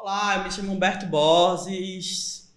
Olá, eu me chamo Humberto Borges,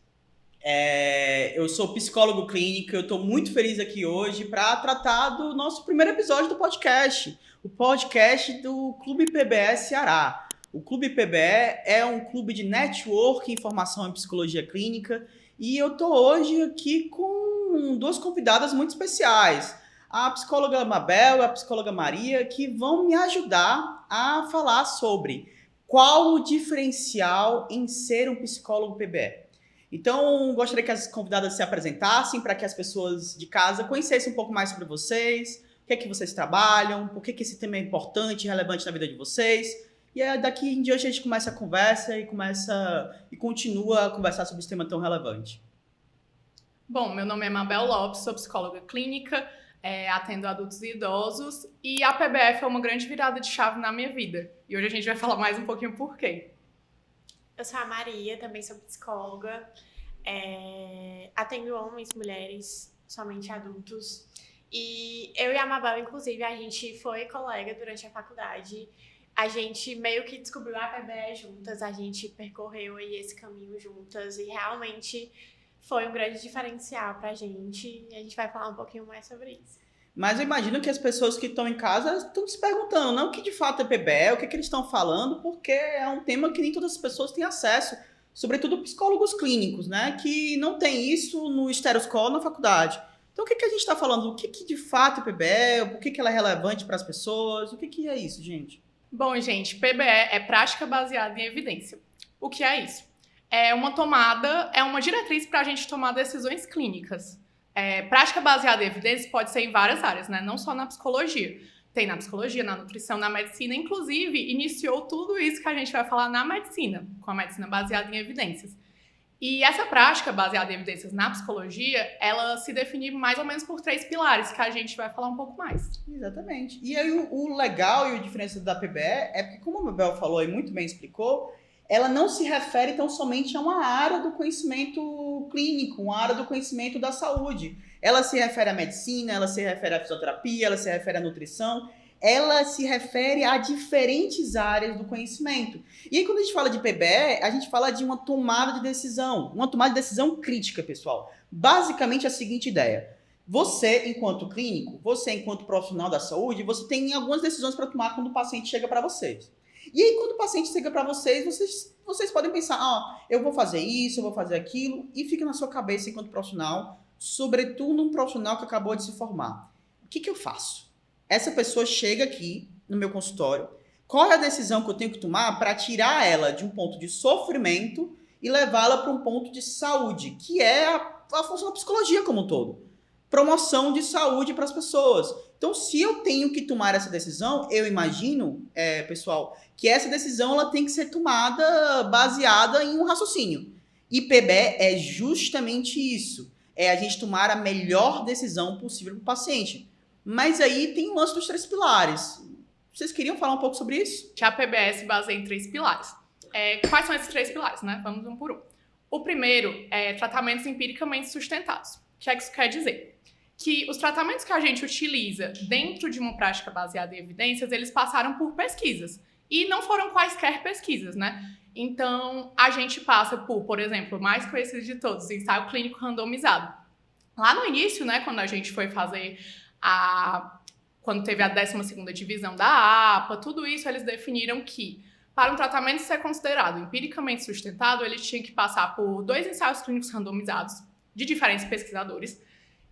eu sou psicólogo clínico, eu estou muito feliz aqui hoje para tratar do nosso primeiro episódio do podcast, o podcast do Clube PBE Ceará. O Clube PBE é um clube de network, informação em psicologia clínica, e eu estou hoje aqui com duas convidadas muito especiais, a psicóloga Mabel e a psicóloga Maria, que vão me ajudar a falar sobre qual o diferencial em ser um psicólogo PBE. Então, gostaria que as convidadas se apresentassem para que as pessoas de casa conhecessem um pouco mais sobre vocês, o que é que vocês trabalham, por que esse tema é importante e relevante na vida de vocês. E daqui em diante a gente começa a conversa e continua a conversar sobre esse tema tão relevante. Bom, meu nome é Mabel Lopes, sou psicóloga clínica, atendo adultos e idosos, e a PBE foi uma grande virada de chave na minha vida. E hoje a gente vai falar mais um pouquinho por quê. Eu sou a Maria, também sou psicóloga, atendo homens, mulheres, somente adultos. E eu e a Mabel, inclusive, a gente foi colega durante a faculdade. A gente meio que descobriu a PBE juntas, a gente percorreu aí esse caminho juntas e realmente foi um grande diferencial pra gente. E a gente vai falar um pouquinho mais sobre isso. Mas eu imagino que as pessoas que estão em casa estão se perguntando, não o que de fato é PBE, o que, que eles estão falando, porque é um tema que nem todas as pessoas têm acesso, sobretudo psicólogos clínicos, né? Que não tem isso no Status Quo na faculdade. Então o que, que a gente está falando? O que, que de fato é PBE? Por que, que ela é relevante para as pessoas? O que, que é isso, gente? Bom, gente, PBE é prática baseada em evidência. O que é isso? É uma diretriz para a gente tomar decisões clínicas. Prática baseada em evidências pode ser em várias áreas, né? Não só na psicologia. Tem na psicologia, na nutrição, na medicina. Inclusive, iniciou tudo isso que a gente vai falar na medicina, com a medicina baseada em evidências. E essa prática baseada em evidências na psicologia, ela se define mais ou menos por 3 pilares, que a gente vai falar um pouco mais. Exatamente. E aí o legal e a diferença da PBE é porque, como a Mabel falou e muito bem explicou, ela não se refere tão somente a uma área do conhecimento clínico, uma área do conhecimento da saúde. Ela se refere à medicina, ela se refere à fisioterapia, ela se refere à nutrição, ela se refere a diferentes áreas do conhecimento. E aí, quando a gente fala de PBE, a gente fala de uma tomada de decisão crítica, pessoal. Basicamente a seguinte ideia: você, enquanto clínico, você, enquanto profissional da saúde, você tem algumas decisões para tomar quando o paciente chega para vocês. E aí, quando o paciente chega para vocês, vocês podem pensar, eu vou fazer isso, eu vou fazer aquilo, e fica na sua cabeça enquanto profissional, sobretudo um profissional que acabou de se formar. O que eu faço? Essa pessoa chega aqui no meu consultório, qual é a decisão que eu tenho que tomar para tirar ela de um ponto de sofrimento e levá-la para um ponto de saúde, que é a função da psicologia como um todo. Promoção de saúde para as pessoas. Então, se eu tenho que tomar essa decisão, eu imagino, pessoal, que essa decisão ela tem que ser tomada baseada em um raciocínio. E PBE é justamente isso. É a gente tomar a melhor decisão possível para o paciente. Mas aí tem o lance dos 3 pilares. Vocês queriam falar um pouco sobre isso? A PBE se baseia em 3 pilares. Quais são esses 3 pilares, né? Vamos um por um. O primeiro é tratamentos empiricamente sustentados. O que é que isso quer dizer? Que os tratamentos que a gente utiliza dentro de uma prática baseada em evidências, eles passaram por pesquisas. E não foram quaisquer pesquisas, né? Então, a gente passa por exemplo, o mais conhecido de todos, o ensaio clínico randomizado. Lá no início, né, quando a gente foi fazer quando teve a 12ª divisão da APA, tudo isso eles definiram que para um tratamento ser considerado empiricamente sustentado, ele tinha que passar por 2 ensaios clínicos randomizados de diferentes pesquisadores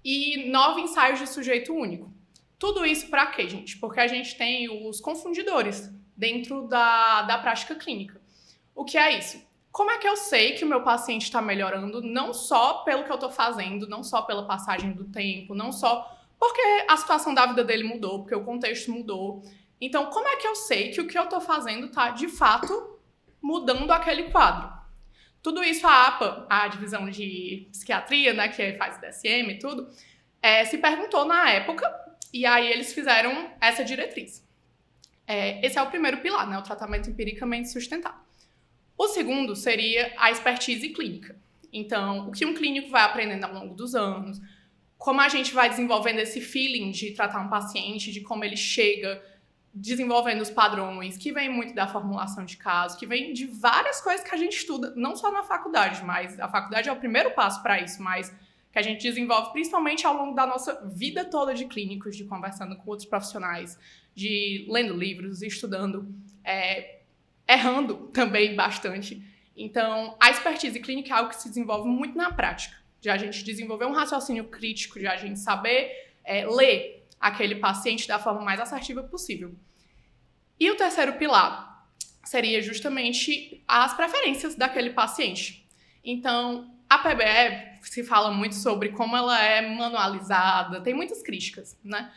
e 9 ensaios de sujeito único. Tudo isso para quê, gente? Porque a gente tem os confundidores dentro da prática clínica. O que é isso? Como é que eu sei que o meu paciente está melhorando não só pelo que eu estou fazendo, não só pela passagem do tempo, não só porque a situação da vida dele mudou, porque o contexto mudou. Então, como é que eu sei que o que eu estou fazendo está, de fato, mudando aquele quadro? Tudo isso a APA, a divisão de psiquiatria, né, que faz DSM e tudo, se perguntou na época, e aí eles fizeram essa diretriz. Esse é o primeiro pilar, né, o tratamento empiricamente sustentado. O segundo seria a expertise clínica. Então, o que um clínico vai aprendendo ao longo dos anos, como a gente vai desenvolvendo esse feeling de tratar um paciente, de como ele chega desenvolvendo os padrões, que vem muito da formulação de casos, que vem de várias coisas que a gente estuda, não só na faculdade, mas a faculdade é o primeiro passo para isso, mas que a gente desenvolve principalmente ao longo da nossa vida toda de clínicos, de conversando com outros profissionais, de lendo livros, estudando, errando também bastante. Então, a expertise clínica é algo que se desenvolve muito na prática, de a gente desenvolver um raciocínio crítico, de a gente saber ler aquele paciente da forma mais assertiva possível. E o terceiro pilar seria justamente as preferências daquele paciente. Então, a PBE se fala muito sobre como ela é manualizada, tem muitas críticas, né?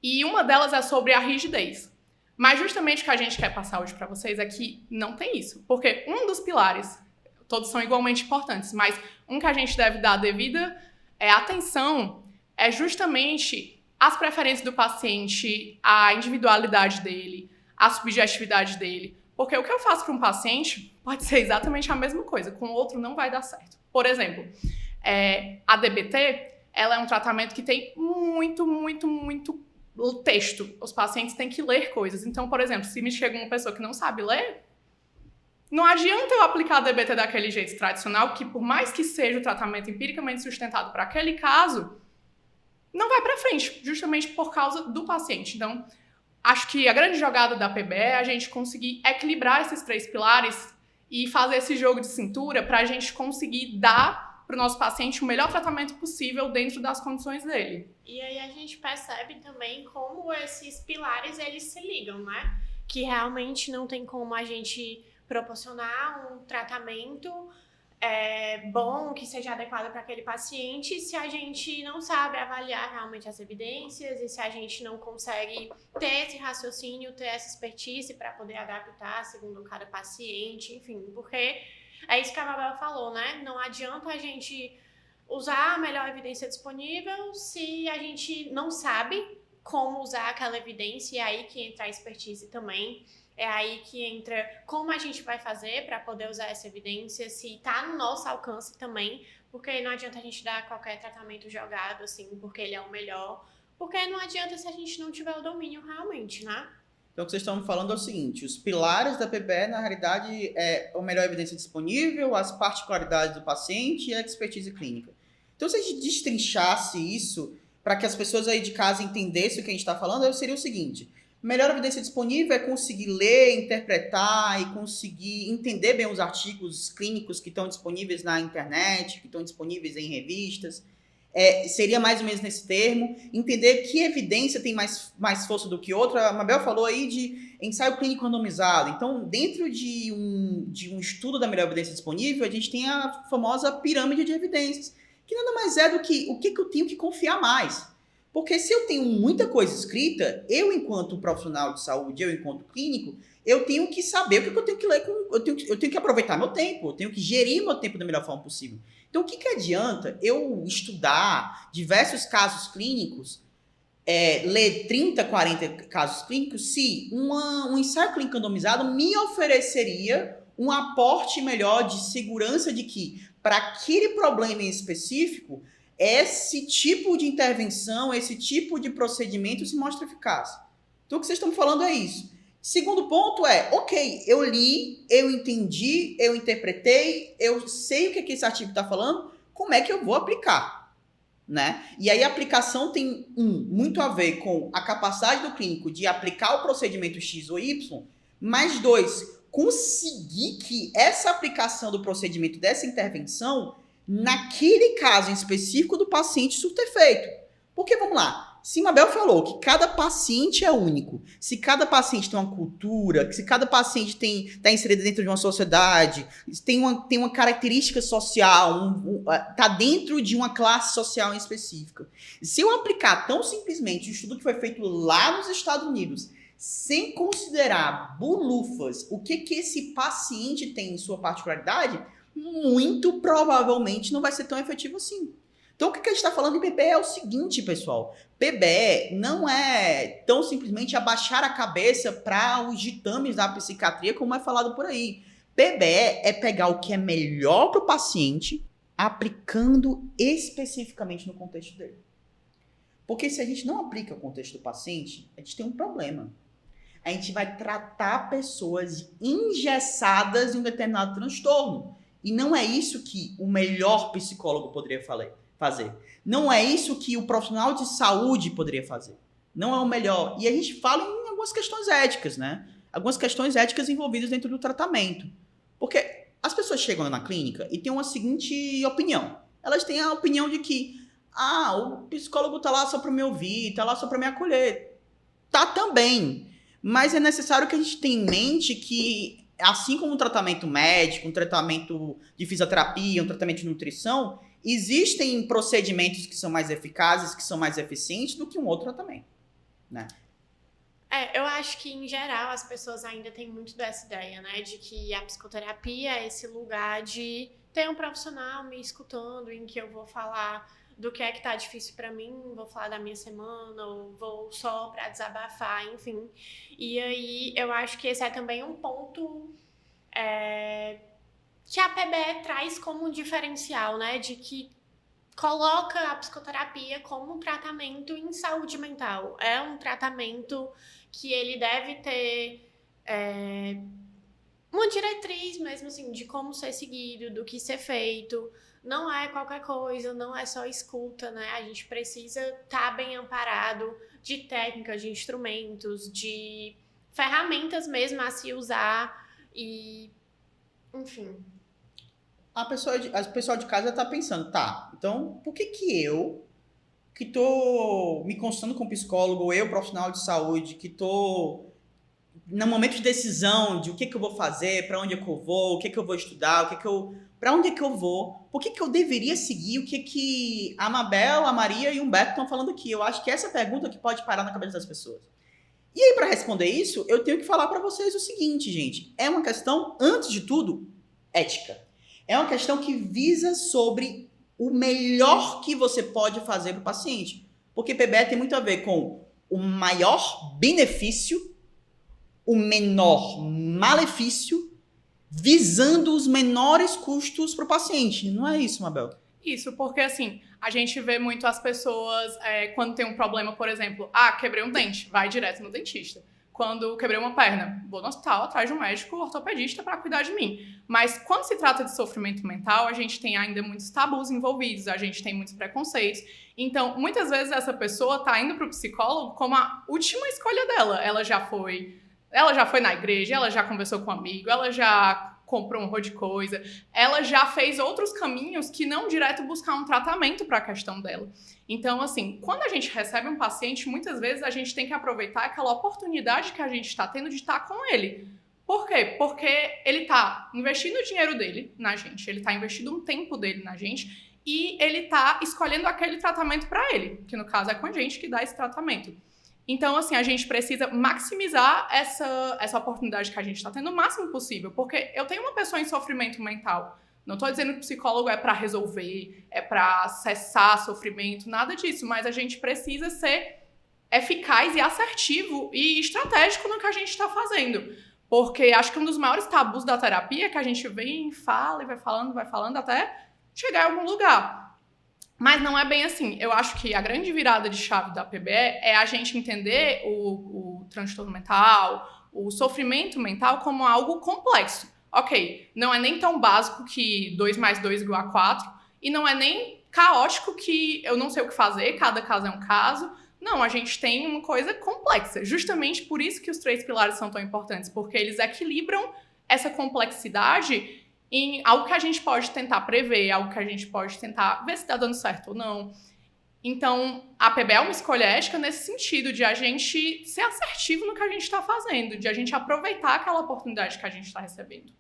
E uma delas é sobre a rigidez. Mas justamente o que a gente quer passar hoje para vocês é que não tem isso. Porque um dos pilares, todos são igualmente importantes, mas um que a gente deve dar a devida atenção é justamente as preferências do paciente, a individualidade dele, a subjetividade dele. Porque o que eu faço para um paciente pode ser exatamente a mesma coisa, com o outro não vai dar certo. Por exemplo, a DBT, ela é um tratamento que tem muito texto. Os pacientes têm que ler coisas. Então, por exemplo, se me chega uma pessoa que não sabe ler, não adianta eu aplicar a DBT daquele jeito tradicional, que por mais que seja o tratamento empiricamente sustentado para aquele caso, não vai para frente, justamente por causa do paciente. Então, acho que a grande jogada da PBE é a gente conseguir equilibrar esses 3 pilares e fazer esse jogo de cintura para a gente conseguir dar para o nosso paciente o melhor tratamento possível dentro das condições dele. E aí a gente percebe também como esses pilares, eles se ligam, né? Que realmente não tem como a gente proporcionar um tratamento bom, que seja adequado para aquele paciente, se a gente não sabe avaliar realmente as evidências e se a gente não consegue ter esse raciocínio, ter essa expertise para poder adaptar segundo cada paciente, enfim, porque é isso que a Mabel falou, né? Não adianta a gente usar a melhor evidência disponível se a gente não sabe como usar aquela evidência, e é aí que entra a expertise também. É aí que entra como a gente vai fazer para poder usar essa evidência, se está no nosso alcance também, porque não adianta a gente dar qualquer tratamento jogado, assim, porque ele é o melhor, porque não adianta se a gente não tiver o domínio realmente, né? Então, o que vocês estão falando é o seguinte, os pilares da PBE, na realidade, é a melhor evidência disponível, as particularidades do paciente e a expertise clínica. Então, se a gente destrinchasse isso, para que as pessoas aí de casa entendessem o que a gente está falando, seria o seguinte: melhor evidência disponível é conseguir ler, interpretar e conseguir entender bem os artigos clínicos que estão disponíveis na internet, que estão disponíveis em revistas. Seria mais ou menos nesse termo. Entender que evidência tem mais força do que outra. A Mabel falou aí de ensaio clínico randomizado. Então, dentro de um estudo da melhor evidência disponível, a gente tem a famosa pirâmide de evidências, que nada mais é do que o que eu tenho que confiar mais. Porque se eu tenho muita coisa escrita, eu, enquanto profissional de saúde, eu, enquanto clínico, eu tenho que saber o que eu tenho que ler, eu tenho que aproveitar meu tempo, eu tenho que gerir meu tempo da melhor forma possível. Então, o que adianta eu estudar diversos casos clínicos, ler 30, 40 casos clínicos, se um ensaio clínico randomizado me ofereceria um aporte melhor de segurança de que, para aquele problema em específico, esse tipo de intervenção, esse tipo de procedimento se mostra eficaz. Então, o que vocês estão falando é isso. Segundo ponto é, ok, eu li, eu entendi, eu interpretei, eu sei o que esse artigo está falando, como é que eu vou aplicar? Né? E aí a aplicação tem, muito a ver com a capacidade do clínico de aplicar o procedimento X ou Y, mas 2, conseguir que essa aplicação do procedimento, dessa intervenção, naquele caso em específico do paciente surta efeito. Porque, vamos lá, se Mabel falou que cada paciente é único, se cada paciente tem uma cultura, se cada paciente está inserido dentro de uma sociedade, tem uma característica social, está dentro de uma classe social em específica. Se eu aplicar tão simplesmente o estudo que foi feito lá nos Estados Unidos, sem considerar bulufas, o que esse paciente tem em sua particularidade, muito provavelmente não vai ser tão efetivo assim. Então, o que a gente está falando em PBE é o seguinte, pessoal. PBE não é tão simplesmente abaixar a cabeça para os ditames da psiquiatria, como é falado por aí. PBE é pegar o que é melhor para o paciente, aplicando especificamente no contexto dele. Porque se a gente não aplica o contexto do paciente, a gente tem um problema. a gente vai tratar pessoas engessadas em um determinado transtorno. E não é isso que o melhor psicólogo poderia fazer. Não é isso que o profissional de saúde poderia fazer. Não é o melhor. E a gente fala em algumas questões éticas, né? Algumas questões éticas envolvidas dentro do tratamento. Porque as pessoas chegam na clínica e têm uma seguinte opinião. Elas têm a opinião de que o psicólogo tá lá só para me ouvir, tá lá só para me acolher. Tá também. Mas é necessário que a gente tenha em mente que, assim como um tratamento médico, um tratamento de fisioterapia, um tratamento de nutrição, existem procedimentos que são mais eficazes, que são mais eficientes do que um outro tratamento, né? Eu acho que, em geral, as pessoas ainda têm muito dessa ideia, né? De que a psicoterapia é esse lugar de ter um profissional me escutando, em que eu vou falar do que é que tá difícil pra mim, vou falar da minha semana, ou vou só pra desabafar, enfim. E aí, eu acho que esse é também um ponto que a PBE traz como um diferencial, né? De que coloca a psicoterapia como um tratamento em saúde mental. É um tratamento que ele deve ter uma diretriz mesmo, assim, de como ser seguido, do que ser feito. Não é qualquer coisa, não é só escuta, né? A gente precisa estar bem amparado de técnicas, de instrumentos, de ferramentas mesmo a se usar e, enfim. A pessoa de casa tá pensando, tá, então por que eu, que tô me consultando com um psicólogo, ou eu, profissional de saúde, que tô no momento de decisão de o que eu vou fazer, para onde é que eu vou, o que eu vou estudar, para onde é que eu vou, por que eu deveria seguir o que a Mabel, a Maria e o Humberto estão falando aqui? Eu acho que essa é a pergunta que pode parar na cabeça das pessoas. E aí, para responder isso, eu tenho que falar para vocês o seguinte, gente. É uma questão, antes de tudo, ética. É uma questão que visa sobre o melhor que você pode fazer para o paciente. Porque PBE tem muito a ver com o maior benefício, o menor malefício, visando os menores custos para o paciente. Não é isso, Mabel? Isso, porque assim, a gente vê muito as pessoas, quando tem um problema, por exemplo, quebrei um dente, vai direto no dentista. Quando quebrei uma perna, vou no hospital atrás de um médico ortopedista para cuidar de mim. Mas quando se trata de sofrimento mental, a gente tem ainda muitos tabus envolvidos, a gente tem muitos preconceitos. Então, muitas vezes essa pessoa tá indo pro psicólogo como a última escolha dela. Ela já foi na igreja, ela já conversou com um amigo, ela já comprou um monte de coisa, ela já fez outros caminhos que não direto buscar um tratamento para a questão dela. Então, assim, quando a gente recebe um paciente, muitas vezes a gente tem que aproveitar aquela oportunidade que a gente está tendo de estar com ele. Por quê? Porque ele está investindo o dinheiro dele na gente, ele está investindo um tempo dele na gente e ele está escolhendo aquele tratamento para ele, que no caso é com a gente que dá esse tratamento. Então, assim, a gente precisa maximizar essa oportunidade que a gente está tendo o máximo possível, porque eu tenho uma pessoa em sofrimento mental. Não estou dizendo que o psicólogo é para resolver, é para cessar sofrimento, nada disso, mas a gente precisa ser eficaz e assertivo e estratégico no que a gente está fazendo. Porque acho que um dos maiores tabus da terapia é que a gente vem, fala e vai falando até chegar em algum lugar. Mas não é bem assim. Eu acho que a grande virada de chave da PBE é a gente entender o transtorno mental, o sofrimento mental como algo complexo. Ok, não é nem tão básico que 2 mais 2 igual a 4, e não é nem caótico que eu não sei o que fazer, cada caso é um caso. Não, a gente tem uma coisa complexa. Justamente por isso que os 3 pilares são tão importantes, porque eles equilibram essa complexidade em algo que a gente pode tentar prever, algo que a gente pode tentar ver se está dando certo ou não. Então, a PBE é uma escolha ética nesse sentido, de a gente ser assertivo no que a gente está fazendo, de a gente aproveitar aquela oportunidade que a gente está recebendo.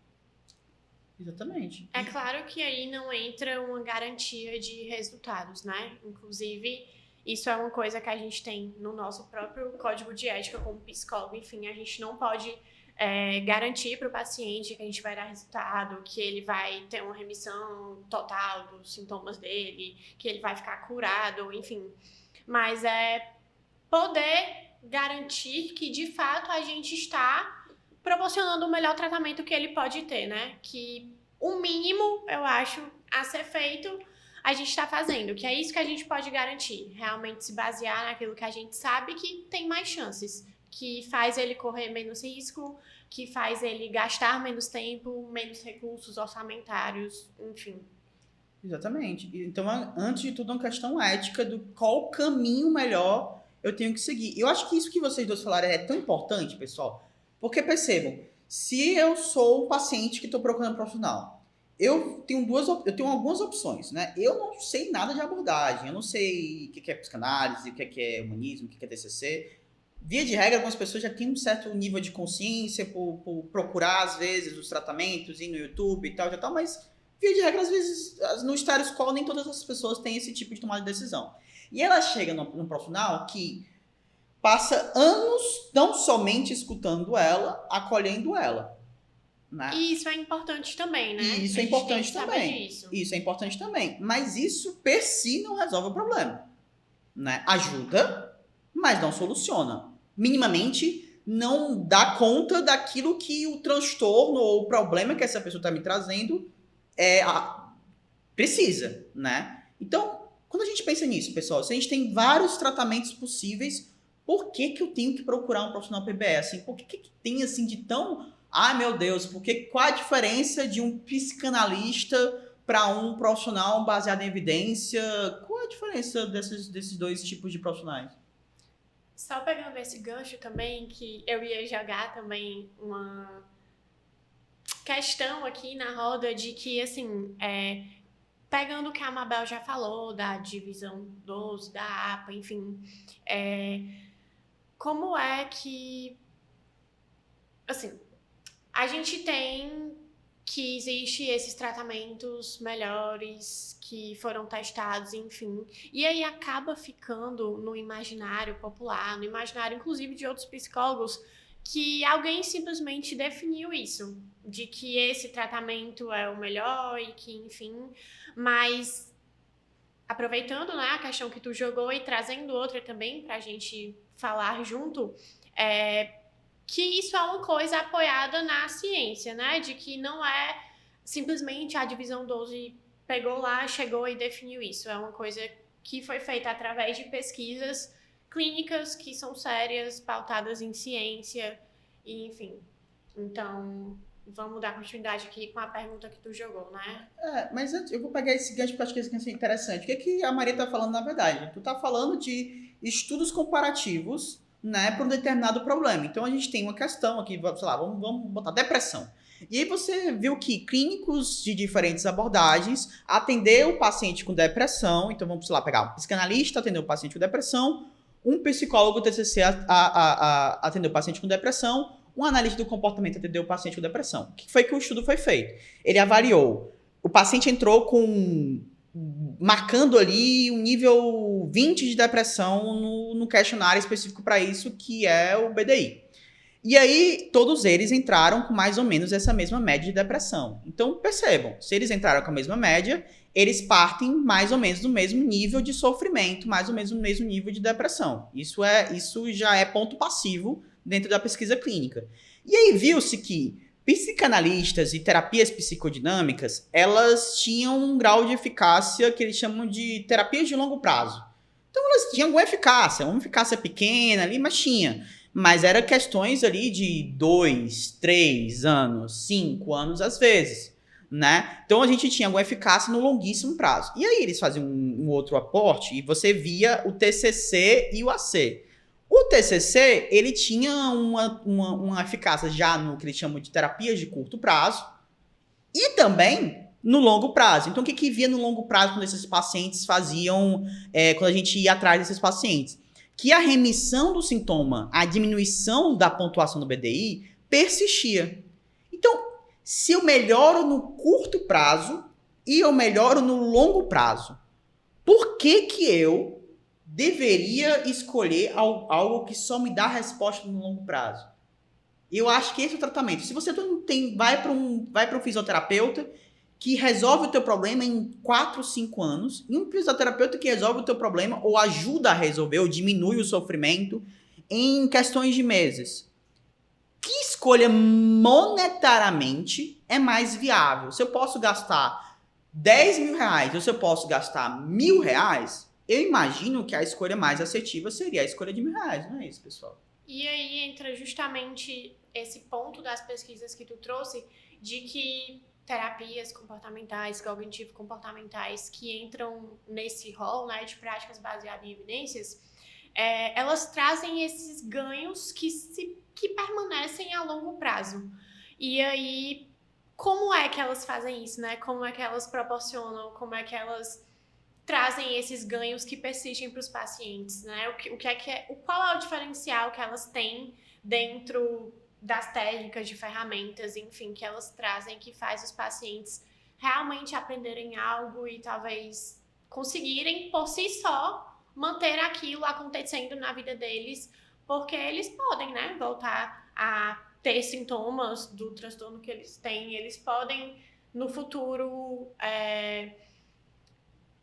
Exatamente. É claro que aí não entra uma garantia de resultados, né? Inclusive, isso é uma coisa que a gente tem no nosso próprio código de ética como psicólogo. Enfim, a gente não pode garantir para o paciente que a gente vai dar resultado, que ele vai ter uma remissão total dos sintomas dele, que ele vai ficar curado, enfim. Mas é poder garantir que, de fato, a gente está proporcionando o melhor tratamento que ele pode ter, né? Que o mínimo, eu acho, a ser feito, a gente está fazendo, que é isso que a gente pode garantir. Realmente se basear naquilo que a gente sabe que tem mais chances que faz ele correr menos risco, que faz ele gastar menos tempo, menos recursos orçamentários, enfim. Exatamente. Então, antes de tudo, é uma questão ética do qual caminho melhor eu tenho que seguir. Eu acho que isso que vocês dois falaram é tão importante, pessoal, porque percebam, se eu sou um paciente que estou procurando um profissional, eu tenho algumas opções, né? Eu não sei nada de abordagem, eu não sei o que é psicanálise, o que é humanismo, o que é TCC. Via de regra, algumas pessoas já têm um certo nível de consciência por procurar, às vezes, os tratamentos, ir no YouTube e tal, mas via de regra, às vezes, no status quo, nem todas as pessoas têm esse tipo de tomada de decisão. E ela chega num profissional que passa anos não somente escutando ela, acolhendo ela. Né? E isso é importante também, né? E isso é importante também. Isso é importante também. Mas isso, per si, não resolve o problema. Né? Ajuda, mas não soluciona. Minimamente, não dá conta daquilo que o transtorno ou o problema que essa pessoa está me trazendo precisa, né? Então, quando a gente pensa nisso, pessoal, se a gente tem vários tratamentos possíveis, por que eu tenho que procurar um profissional PBE? Assim, por que tem assim de tão... Ai, meu Deus, qual a diferença de um psicanalista para um profissional baseado em evidência? Qual a diferença desses dois tipos de profissionais? Só pegando esse gancho também, que eu ia jogar também uma questão aqui na roda de que, assim, pegando o que a Mabel já falou, da divisão 12, da APA, enfim, como é que, assim, a gente tem que existe esses tratamentos melhores que foram testados, enfim. E aí acaba ficando no imaginário popular, no imaginário inclusive de outros psicólogos, que alguém simplesmente definiu isso, de que esse tratamento é o melhor e que, enfim, mas aproveitando, né, a questão que tu jogou e trazendo outra também pra gente falar junto, que isso é uma coisa apoiada na ciência, né? De que não é simplesmente a divisão 12 pegou lá, chegou e definiu isso. É uma coisa que foi feita através de pesquisas clínicas que são sérias, pautadas em ciência, e enfim. Então, vamos dar continuidade aqui com a pergunta que tu jogou, né? Mas eu vou pegar esse gancho porque eu acho que isso é interessante. O que a Maria tá falando na verdade? Tu tá falando de estudos comparativos, né, para um determinado problema. Então, a gente tem uma questão aqui, sei lá, vamos botar depressão. E aí você viu que clínicos de diferentes abordagens atendeu o paciente com depressão, então vamos, sei lá, pegar um psicanalista, atendeu o paciente com depressão, um psicólogo TCC atendeu o paciente com depressão, um analista do comportamento atendeu o paciente com depressão. O que foi que o estudo foi feito? Ele avaliou, o paciente entrou marcando ali um nível 20 de depressão no questionário específico para isso, que é o BDI. E aí, todos eles entraram com mais ou menos essa mesma média de depressão. Então, percebam, se eles entraram com a mesma média, eles partem mais ou menos do mesmo nível de sofrimento, mais ou menos do mesmo nível de depressão. Isso já é ponto passivo dentro da pesquisa clínica. E aí, viu-se que psicanalistas e terapias psicodinâmicas, elas tinham um grau de eficácia que eles chamam de terapias de longo prazo. Então, elas tinham uma eficácia pequena ali, mas tinha. Mas eram questões ali de 2, 3 anos, 5 anos às vezes, né? Então, a gente tinha uma eficácia no longuíssimo prazo. E aí, eles faziam um outro aporte e você via o TCC e o AC. O TCC, ele tinha uma eficácia já no que eles chamam de terapias de curto prazo e também no longo prazo. Então, o que via no longo prazo quando esses pacientes faziam, quando a gente ia atrás desses pacientes? Que a remissão do sintoma, a diminuição da pontuação do BDI persistia. Então, se eu melhoro no curto prazo e eu melhoro no longo prazo, por que eu deveria escolher algo que só me dá resposta no longo prazo? Eu acho que esse é o tratamento. Se você vai para um fisioterapeuta que resolve o teu problema em 4, 5 anos, e um fisioterapeuta que resolve o teu problema ou ajuda a resolver ou diminui o sofrimento em questões de meses. Que escolha monetariamente é mais viável? Se eu posso gastar 10 mil reais ou se eu posso gastar R$1.000, eu imagino que a escolha mais assertiva seria a escolha de R$1.000, não é isso, pessoal? E aí entra justamente esse ponto das pesquisas que tu trouxe, de que terapias comportamentais, cognitivo-comportamentais, que entram nesse rol, né, de práticas baseadas em evidências, elas trazem esses ganhos que permanecem a longo prazo. E aí, como é que elas fazem isso, né? Como é que elas proporcionam, como é que elas trazem esses ganhos que persistem para os pacientes, né? Qual é o diferencial que elas têm dentro das técnicas, de ferramentas, enfim, que elas trazem, que faz os pacientes realmente aprenderem algo e talvez conseguirem, por si só, manter aquilo acontecendo na vida deles, porque eles podem, né, voltar a ter sintomas do transtorno que eles têm, eles podem, no futuro,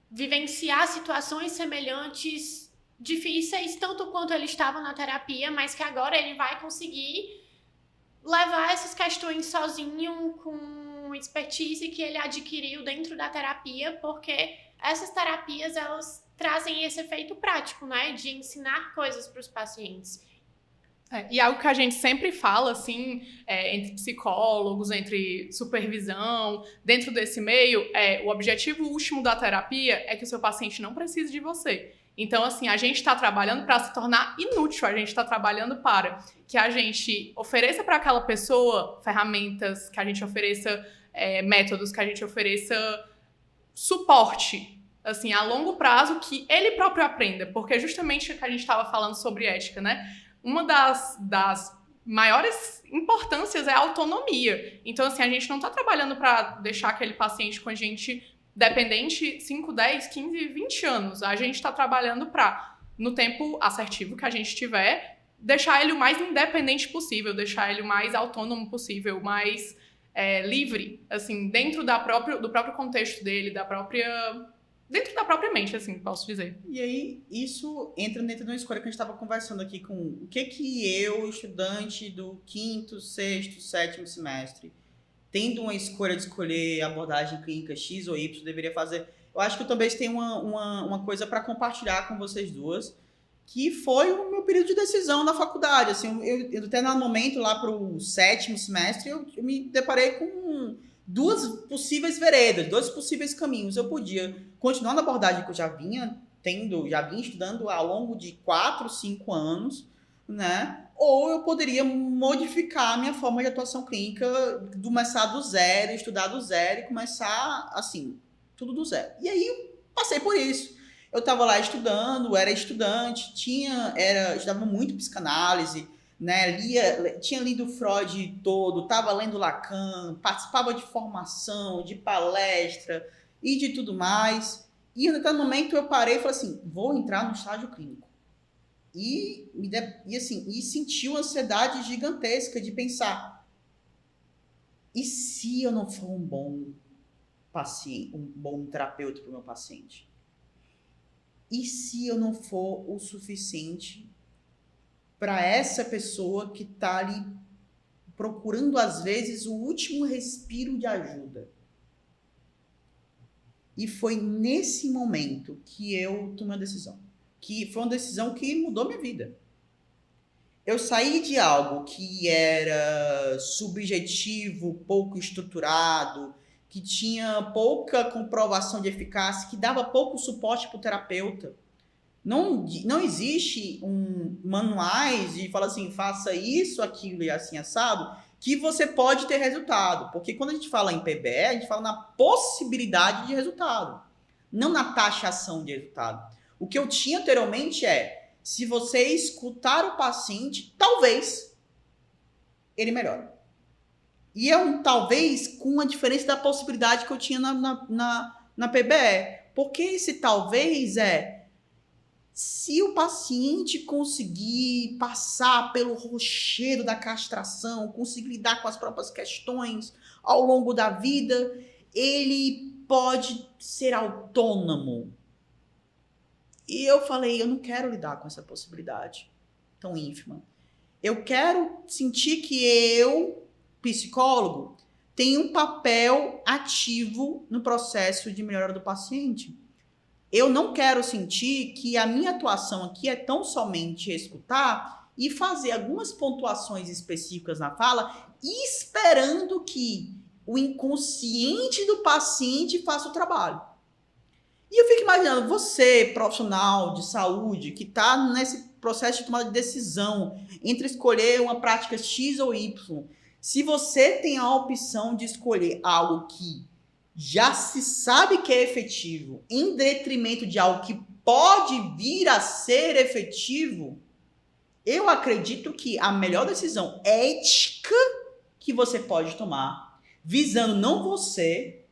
vivenciar situações semelhantes, difíceis, tanto quanto ele estava na terapia, mas que agora ele vai conseguir levar essas questões sozinho, com expertise que ele adquiriu dentro da terapia, porque essas terapias, elas trazem esse efeito prático, né, de ensinar coisas para os pacientes. E algo que a gente sempre fala, assim, entre psicólogos, entre supervisão, dentro desse meio, o objetivo último da terapia é que o seu paciente não precise de você. Então, assim, a gente está trabalhando para se tornar inútil, a gente está trabalhando para que a gente ofereça para aquela pessoa ferramentas, que a gente ofereça métodos, que a gente ofereça suporte, assim, a longo prazo, que ele próprio aprenda, porque justamente o que a gente estava falando sobre ética, né? Uma das maiores importâncias é a autonomia. Então, assim, a gente não está trabalhando para deixar aquele paciente com a gente dependente 5, 10, 15, 20 anos. A gente está trabalhando para, no tempo assertivo que a gente tiver, deixar ele o mais independente possível, deixar ele o mais autônomo possível, mais livre, assim, dentro do próprio contexto dele, dentro da própria mente, assim, posso dizer. E aí, isso entra dentro de uma escolha que a gente estava conversando aqui com o que eu, estudante do 5º, 6º, 7º semestre, tendo uma escolha de escolher abordagem clínica X ou Y, deveria fazer. Eu acho que eu também tenho uma coisa para compartilhar com vocês duas, que foi o meu período de decisão na faculdade. Assim, eu até no momento, lá para o 7º semestre, eu me deparei com duas possíveis veredas, dois possíveis caminhos. Eu podia continuar na abordagem que eu já vinha estudando ao longo de 4, 5 anos, né? Ou eu poderia modificar a minha forma de atuação clínica, começar do zero, estudar do zero e começar, assim, tudo do zero. E aí eu passei por isso. Eu estava lá estudando, era estudante, estudava muito psicanálise, né? Tinha lido Freud todo, estava lendo Lacan, participava de formação, de palestra e de tudo mais. E naquele momento eu parei e falei assim, vou entrar no estágio clínico. E senti uma ansiedade gigantesca de pensar, e se eu não for um bom paciente, um bom terapeuta para o meu paciente? E se eu não for o suficiente para essa pessoa que está ali procurando, às vezes, o último respiro de ajuda? E foi nesse momento que eu tomei uma decisão. Que foi uma decisão que mudou minha vida. Eu saí de algo que era subjetivo, pouco estruturado, que tinha pouca comprovação de eficácia, que dava pouco suporte para o terapeuta. Não existe manuais de falar assim, faça isso, aquilo e assim, assado, que você pode ter resultado. Porque quando a gente fala em PBE, a gente fala na possibilidade de resultado, não na taxação de resultado. O que eu tinha anteriormente se você escutar o paciente, talvez ele melhore. E talvez com a diferença da possibilidade que eu tinha na PBE. Porque esse talvez se o paciente conseguir passar pelo rochedo da castração, conseguir lidar com as próprias questões ao longo da vida, ele pode ser autônomo. E eu falei, eu não quero lidar com essa possibilidade tão ínfima. Eu quero sentir que eu, psicólogo, tenho um papel ativo no processo de melhora do paciente. Eu não quero sentir que a minha atuação aqui é tão somente escutar e fazer algumas pontuações específicas na fala, esperando que o inconsciente do paciente faça o trabalho. E eu fico imaginando, você, profissional de saúde, que está nesse processo de tomada de decisão entre escolher uma prática X ou Y, se você tem a opção de escolher algo que já se sabe que é efetivo, em detrimento de algo que pode vir a ser efetivo, eu acredito que a melhor decisão ética que você pode tomar, visando não você,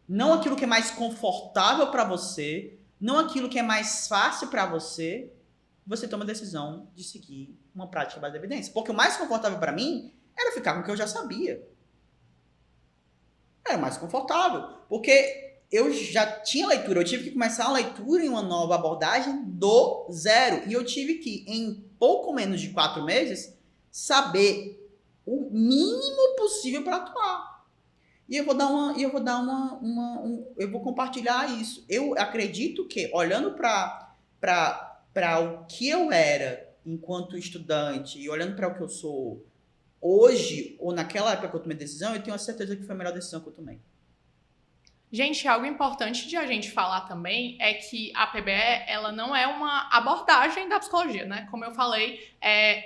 não aquilo que é mais confortável para você, não aquilo que é mais fácil para você, você toma a decisão de seguir uma prática baseada em evidência. Porque o mais confortável para mim era ficar com o que eu já sabia. Era mais confortável. Porque eu já tinha leitura, eu tive que começar a leitura em uma nova abordagem do zero. E eu tive que, em pouco menos de 4 meses, saber o mínimo possível para atuar. E eu vou compartilhar isso. Eu acredito que, olhando para o que eu era enquanto estudante e olhando para o que eu sou hoje, ou naquela época que eu tomei decisão, eu tenho a certeza que foi a melhor decisão que eu tomei. Gente, algo importante de a gente falar também é que a PBE, ela não é uma abordagem da psicologia, né? Como eu falei,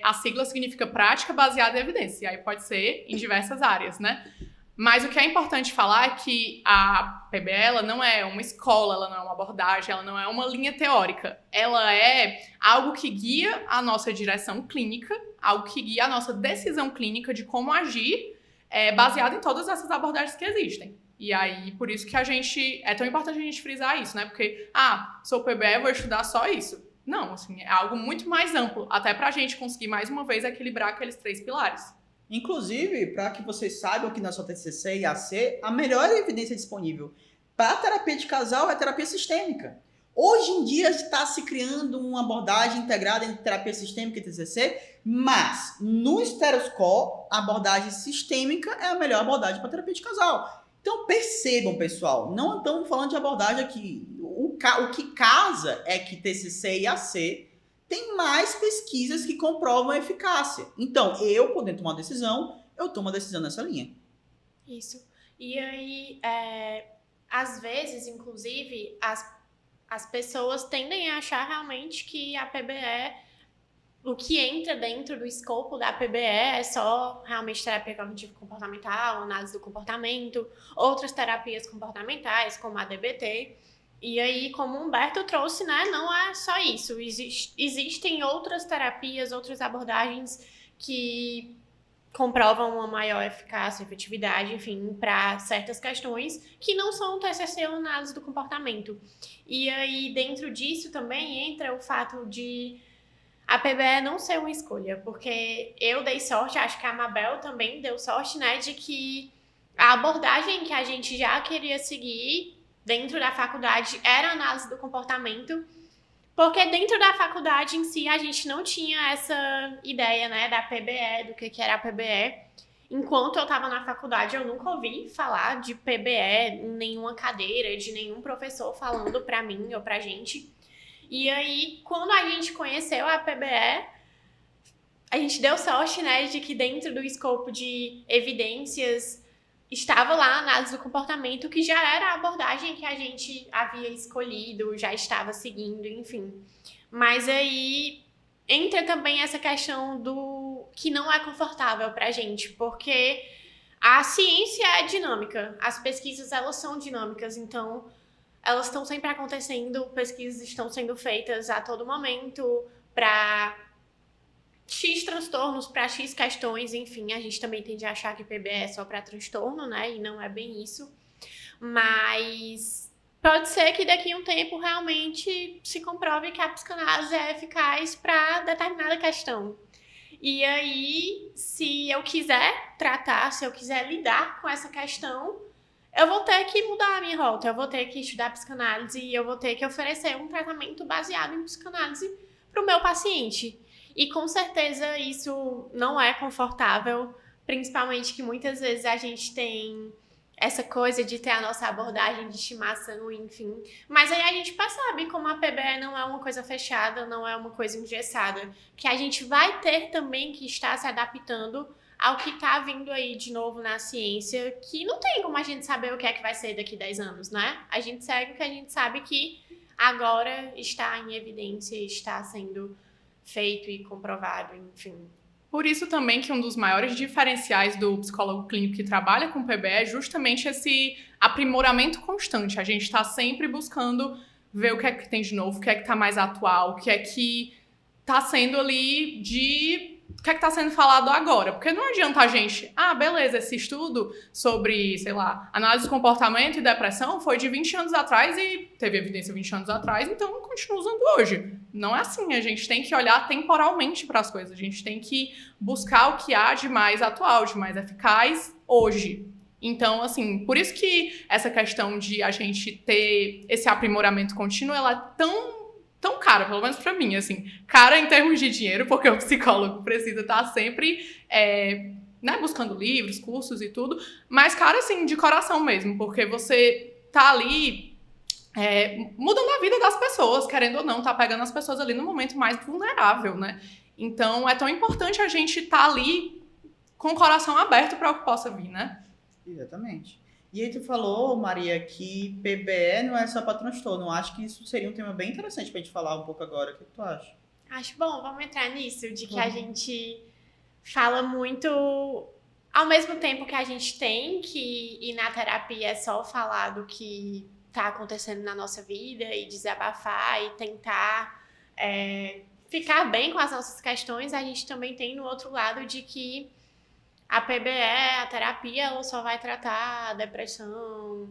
a sigla significa prática baseada em evidência, e aí pode ser em diversas áreas, né? Mas o que é importante falar é que a PBE, ela não é uma escola, ela não é uma abordagem, ela não é uma linha teórica. Ela é algo que guia a nossa direção clínica, algo que guia a nossa decisão clínica de como agir, baseado em todas essas abordagens que existem. E aí, por isso que é tão importante a gente frisar isso, né? Porque, sou PBE, vou estudar só isso. Não, assim, é algo muito mais amplo, até pra gente conseguir, mais uma vez, equilibrar aqueles 3 pilares. Inclusive, para que vocês saibam que na sua TCC e AC, a melhor evidência disponível para terapia de casal é a terapia sistêmica. Hoje em dia está se criando uma abordagem integrada entre terapia sistêmica e TCC, mas no Status Quo, a abordagem sistêmica é a melhor abordagem para terapia de casal. Então percebam, pessoal, não estamos falando de abordagem aqui. O que casa é que TCC e AC tem mais pesquisas que comprovam a eficácia. Então, eu, podendo tomar uma decisão, eu tomo a decisão nessa linha. Isso. E aí, às vezes, inclusive, as pessoas tendem a achar realmente que a PBE, o que entra dentro do escopo da PBE é só realmente terapia cognitivo-comportamental, análise do comportamento, outras terapias comportamentais, como a DBT. E aí, como o Humberto trouxe, né, não é só isso. Existem outras terapias, outras abordagens que comprovam uma maior eficácia, efetividade, enfim, para certas questões que não são TCC ou análise do comportamento. E aí, dentro disso também entra o fato de a PBE não ser uma escolha, porque eu dei sorte, acho que a Mabel também deu sorte, né, de que a abordagem que a gente já queria seguir dentro da faculdade era análise do comportamento, porque dentro da faculdade em si a gente não tinha essa ideia, né, da PBE, do que era a PBE. Enquanto eu estava na faculdade, eu nunca ouvi falar de PBE em nenhuma cadeira, de nenhum professor falando pra mim ou pra gente. E aí, quando a gente conheceu a PBE, a gente deu sorte, né, de que dentro do escopo de evidências estava lá a análise do comportamento, que já era a abordagem que a gente havia escolhido, já estava seguindo, enfim. Mas aí entra também essa questão do que não é confortável pra gente, porque a ciência é dinâmica, as pesquisas elas são dinâmicas, então elas estão sempre acontecendo, pesquisas estão sendo feitas a todo momento para X transtornos, para X questões, enfim, a gente também tende a achar que PBE é só para transtorno, né, e não é bem isso, mas pode ser que daqui a um tempo realmente se comprove que a psicanálise é eficaz para determinada questão. E aí, se eu quiser tratar, se eu quiser lidar com essa questão, eu vou ter que mudar a minha rota, eu vou ter que estudar psicanálise e eu vou ter que oferecer um tratamento baseado em psicanálise para o meu paciente. E com certeza isso não é confortável, principalmente que muitas vezes a gente tem essa coisa de ter a nossa abordagem de estimação, enfim. Mas aí a gente percebe como a PBE não é uma coisa fechada, não é uma coisa engessada, que a gente vai ter também que estar se adaptando ao que está vindo aí de novo na ciência, que não tem como a gente saber o que é que vai ser daqui 10 anos, né? A gente segue o que a gente sabe que agora está em evidência, está sendo feito e comprovado, enfim. Por isso também que um dos maiores diferenciais do psicólogo clínico que trabalha com PBE é justamente esse aprimoramento constante. A gente está sempre buscando ver o que é que tem de novo, o que é que está mais atual, o que é que está sendo ali o que é que está sendo falado agora? Porque não adianta a gente, beleza, esse estudo sobre, sei lá, análise de comportamento e depressão foi de 20 anos atrás e teve evidência 20 anos atrás, então continua usando hoje. Não é assim, a gente tem que olhar temporalmente para as coisas, a gente tem que buscar o que há de mais atual, de mais eficaz hoje. Então, assim, por isso que essa questão de a gente ter esse aprimoramento contínuo, ela é tão cara, pelo menos pra mim, assim, cara em termos de dinheiro, porque o psicólogo precisa estar sempre, buscando livros, cursos e tudo, mas cara, assim, de coração mesmo, porque você tá ali mudando a vida das pessoas, querendo ou não, tá pegando as pessoas ali no momento mais vulnerável, né? Então, é tão importante a gente estar ali com o coração aberto para o que possa vir, né? Exatamente. E aí tu falou, Maria, que PBE não é só para transtorno. Acho que isso seria um tema bem interessante pra gente falar um pouco agora. O que tu acha? Acho bom, vamos entrar nisso, de que a gente fala muito ao mesmo tempo que a gente tem que ir na terapia é só falar do que tá acontecendo na nossa vida e desabafar e tentar ficar bem com as nossas questões, a gente também tem no outro lado de que a PBE, a terapia, ela só vai tratar a depressão,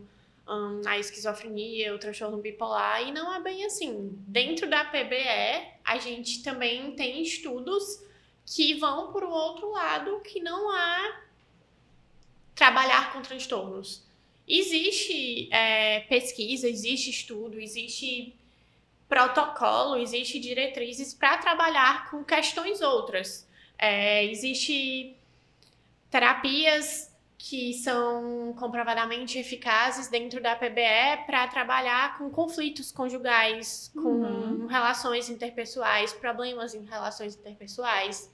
a esquizofrenia, o transtorno bipolar, e não é bem assim. Dentro da PBE, a gente também tem estudos que vão para o outro lado, que não é trabalhar com transtornos. Existe pesquisa, existe estudo, existe protocolo, existe diretrizes para trabalhar com questões outras. Existe terapias que são comprovadamente eficazes dentro da PBE para trabalhar com conflitos conjugais, com relações interpessoais, problemas em relações interpessoais.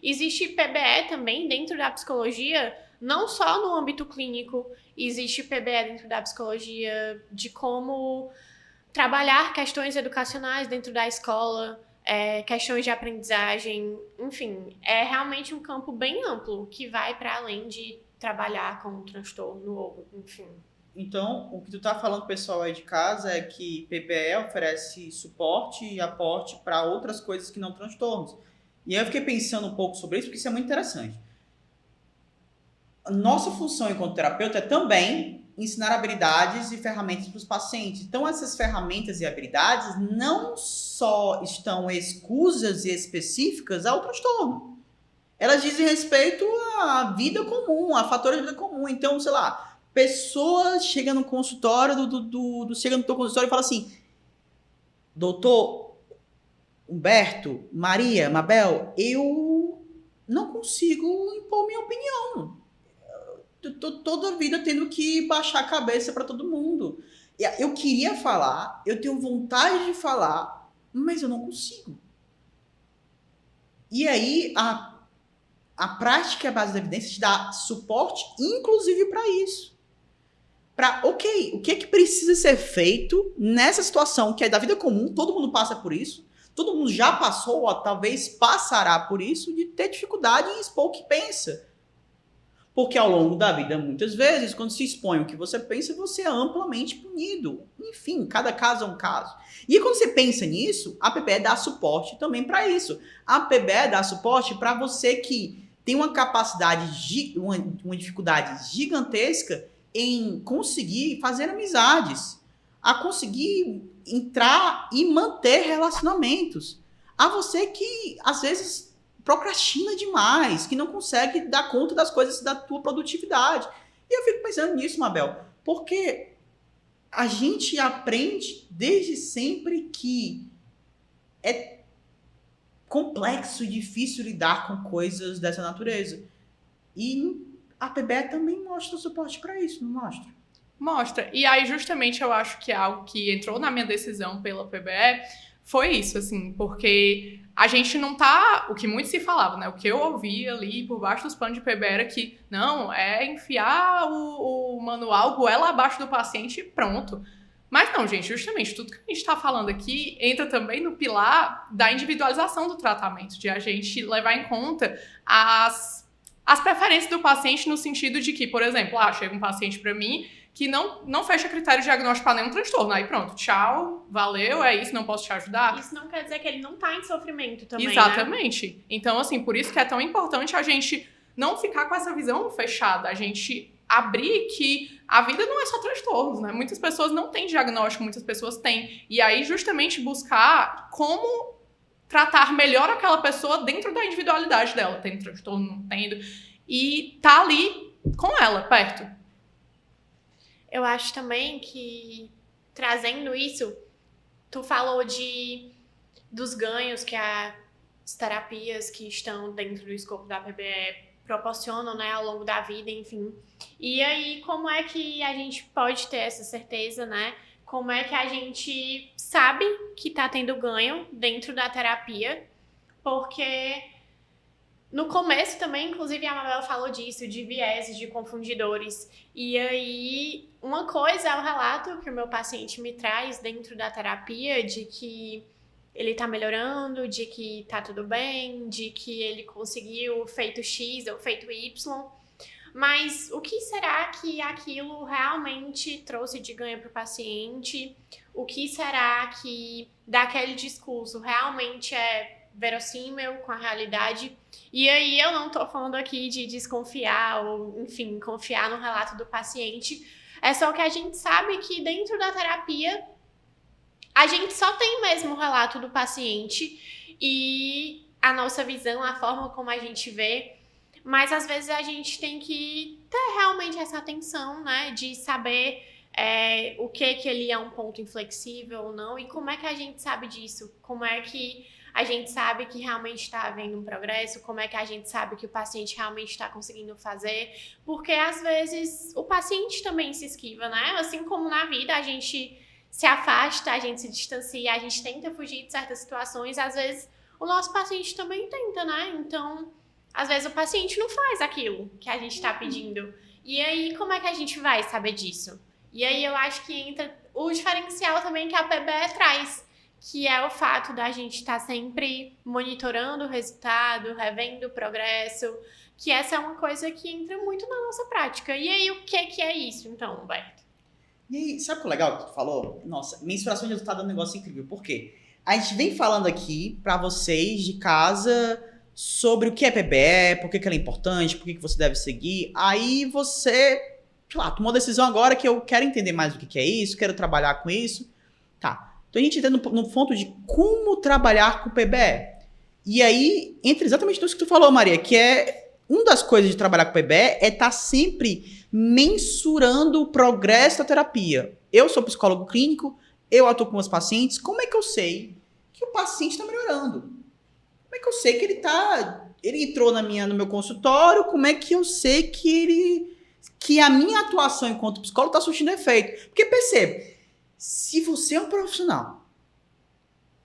Existe PBE também dentro da psicologia, não só no âmbito clínico, existe PBE dentro da psicologia de como trabalhar questões educacionais dentro da escola, questões de aprendizagem, enfim, é realmente um campo bem amplo que vai para além de trabalhar com um transtorno ou, enfim. Então, o que tu tá falando, pessoal, aí de casa é que PBE oferece suporte e aporte para outras coisas que não transtornos. E aí eu fiquei pensando um pouco sobre isso, porque isso é muito interessante. A nossa função enquanto terapeuta é também ensinar habilidades e ferramentas para os pacientes. Então, essas ferramentas e habilidades não só estão escusas e específicas ao transtorno. Elas dizem respeito à vida comum, a fatores de vida comum. Então, sei lá, pessoa chega no consultório, chega no teu consultório e fala assim: doutor Humberto, Maria, Mabel, eu não consigo impor minha opinião. Toda a vida tendo que baixar a cabeça para todo mundo. Eu queria falar, eu tenho vontade de falar, mas eu não consigo. E aí, a prática e a base da evidência te dá suporte, inclusive para isso. Para, o que é que precisa ser feito nessa situação que é da vida comum, todo mundo passa por isso, todo mundo já passou, ou talvez passará por isso, de ter dificuldade em expor o que pensa. Porque ao longo da vida, muitas vezes, quando se expõe o que você pensa, você é amplamente punido. Enfim, cada caso é um caso. E quando você pensa nisso, a PBE dá suporte também para isso. A PBE dá suporte para você que tem uma capacidade, uma dificuldade gigantesca em conseguir fazer amizades, a conseguir entrar e manter relacionamentos. A você que, às vezes, procrastina demais, que não consegue dar conta das coisas da tua produtividade. E eu fico pensando nisso, Mabel, porque a gente aprende desde sempre que é complexo e difícil lidar com coisas dessa natureza. E a PBE também mostra suporte para isso, não mostra? Mostra. E aí, justamente, eu acho que algo que entrou na minha decisão pela PBE foi isso, assim, porque a gente não tá... O que muito se falava, né? O que eu ouvia ali por baixo dos panos de PBE era que, não, é enfiar o manual goela abaixo do paciente e pronto. Mas não, gente, justamente, tudo que a gente está falando aqui entra também no pilar da individualização do tratamento, de a gente levar em conta as preferências do paciente no sentido de que, por exemplo, chega um paciente para mim que não fecha critério diagnóstico para nenhum transtorno. Aí pronto, tchau, valeu, é isso, não posso te ajudar. Isso não quer dizer que ele não tá em sofrimento também, Exatamente. Né? Então, assim, por isso que é tão importante a gente não ficar com essa visão fechada, a gente abrir que a vida não é só transtornos, né? Muitas pessoas não têm diagnóstico, muitas pessoas têm. E aí, justamente, buscar como tratar melhor aquela pessoa dentro da individualidade dela. Tem transtorno, não tendo. E tá ali com ela, perto. Eu acho também que, trazendo isso, tu falou dos ganhos que as terapias que estão dentro do escopo da PBE proporcionam, né, ao longo da vida, enfim. E aí, como é que a gente pode ter essa certeza, né? Como é que a gente sabe que tá tendo ganho dentro da terapia? Porque no começo também, inclusive, a Mabel falou disso, de vieses, de confundidores. E aí, uma coisa é o relato que o meu paciente me traz dentro da terapia, de que ele tá melhorando, de que tá tudo bem, de que ele conseguiu feito X ou feito Y. Mas o que será que aquilo realmente trouxe de ganho para o paciente? O que será que daquele discurso realmente é verossímil com a realidade? E aí eu não tô falando aqui de desconfiar ou, enfim, confiar no relato do paciente. É só que a gente sabe que dentro da terapia a gente só tem mesmo o relato do paciente e a nossa visão, a forma como a gente vê. Mas às vezes a gente tem que ter realmente essa atenção, né? De saber o que ele é um ponto inflexível ou não. E como é que a gente sabe disso? Como é que a gente sabe que realmente está havendo um progresso? Como é que a gente sabe que o paciente realmente está conseguindo fazer? Porque às vezes o paciente também se esquiva, né? Assim como na vida a gente se afasta, a gente se distancia, a gente tenta fugir de certas situações. Às vezes o nosso paciente também tenta, né? Então, às vezes o paciente não faz aquilo que a gente está pedindo. E aí, como é que a gente vai saber disso? E aí eu acho que entra o diferencial também que a PBE traz, que é o fato da gente estar sempre monitorando o resultado, revendo o progresso, que essa é uma coisa que entra muito na nossa prática. E aí, o que é isso, então, Humberto? E aí, sabe o que é legal que tu falou? Nossa, mensuração de resultado é um negócio incrível. Por quê? A gente vem falando aqui para vocês de casa sobre o que é PBE, por que ela é importante, por que você deve seguir. Aí você, sei lá, tomou a decisão agora que eu quero entender mais o que é isso, quero trabalhar com isso. Tá. Então a gente entra no ponto de como trabalhar com PBE. E aí entra exatamente nisso que tu falou, Maria, que é uma das coisas de trabalhar com PBE é estar sempre mensurando o progresso da terapia. Eu sou psicólogo clínico, eu atuo com meus pacientes. Como é que eu sei que o paciente está melhorando? Como é que eu sei que ele entrou no meu consultório? Como é que eu sei que a minha atuação enquanto psicólogo está surtindo efeito? Porque perceba, se você é um profissional,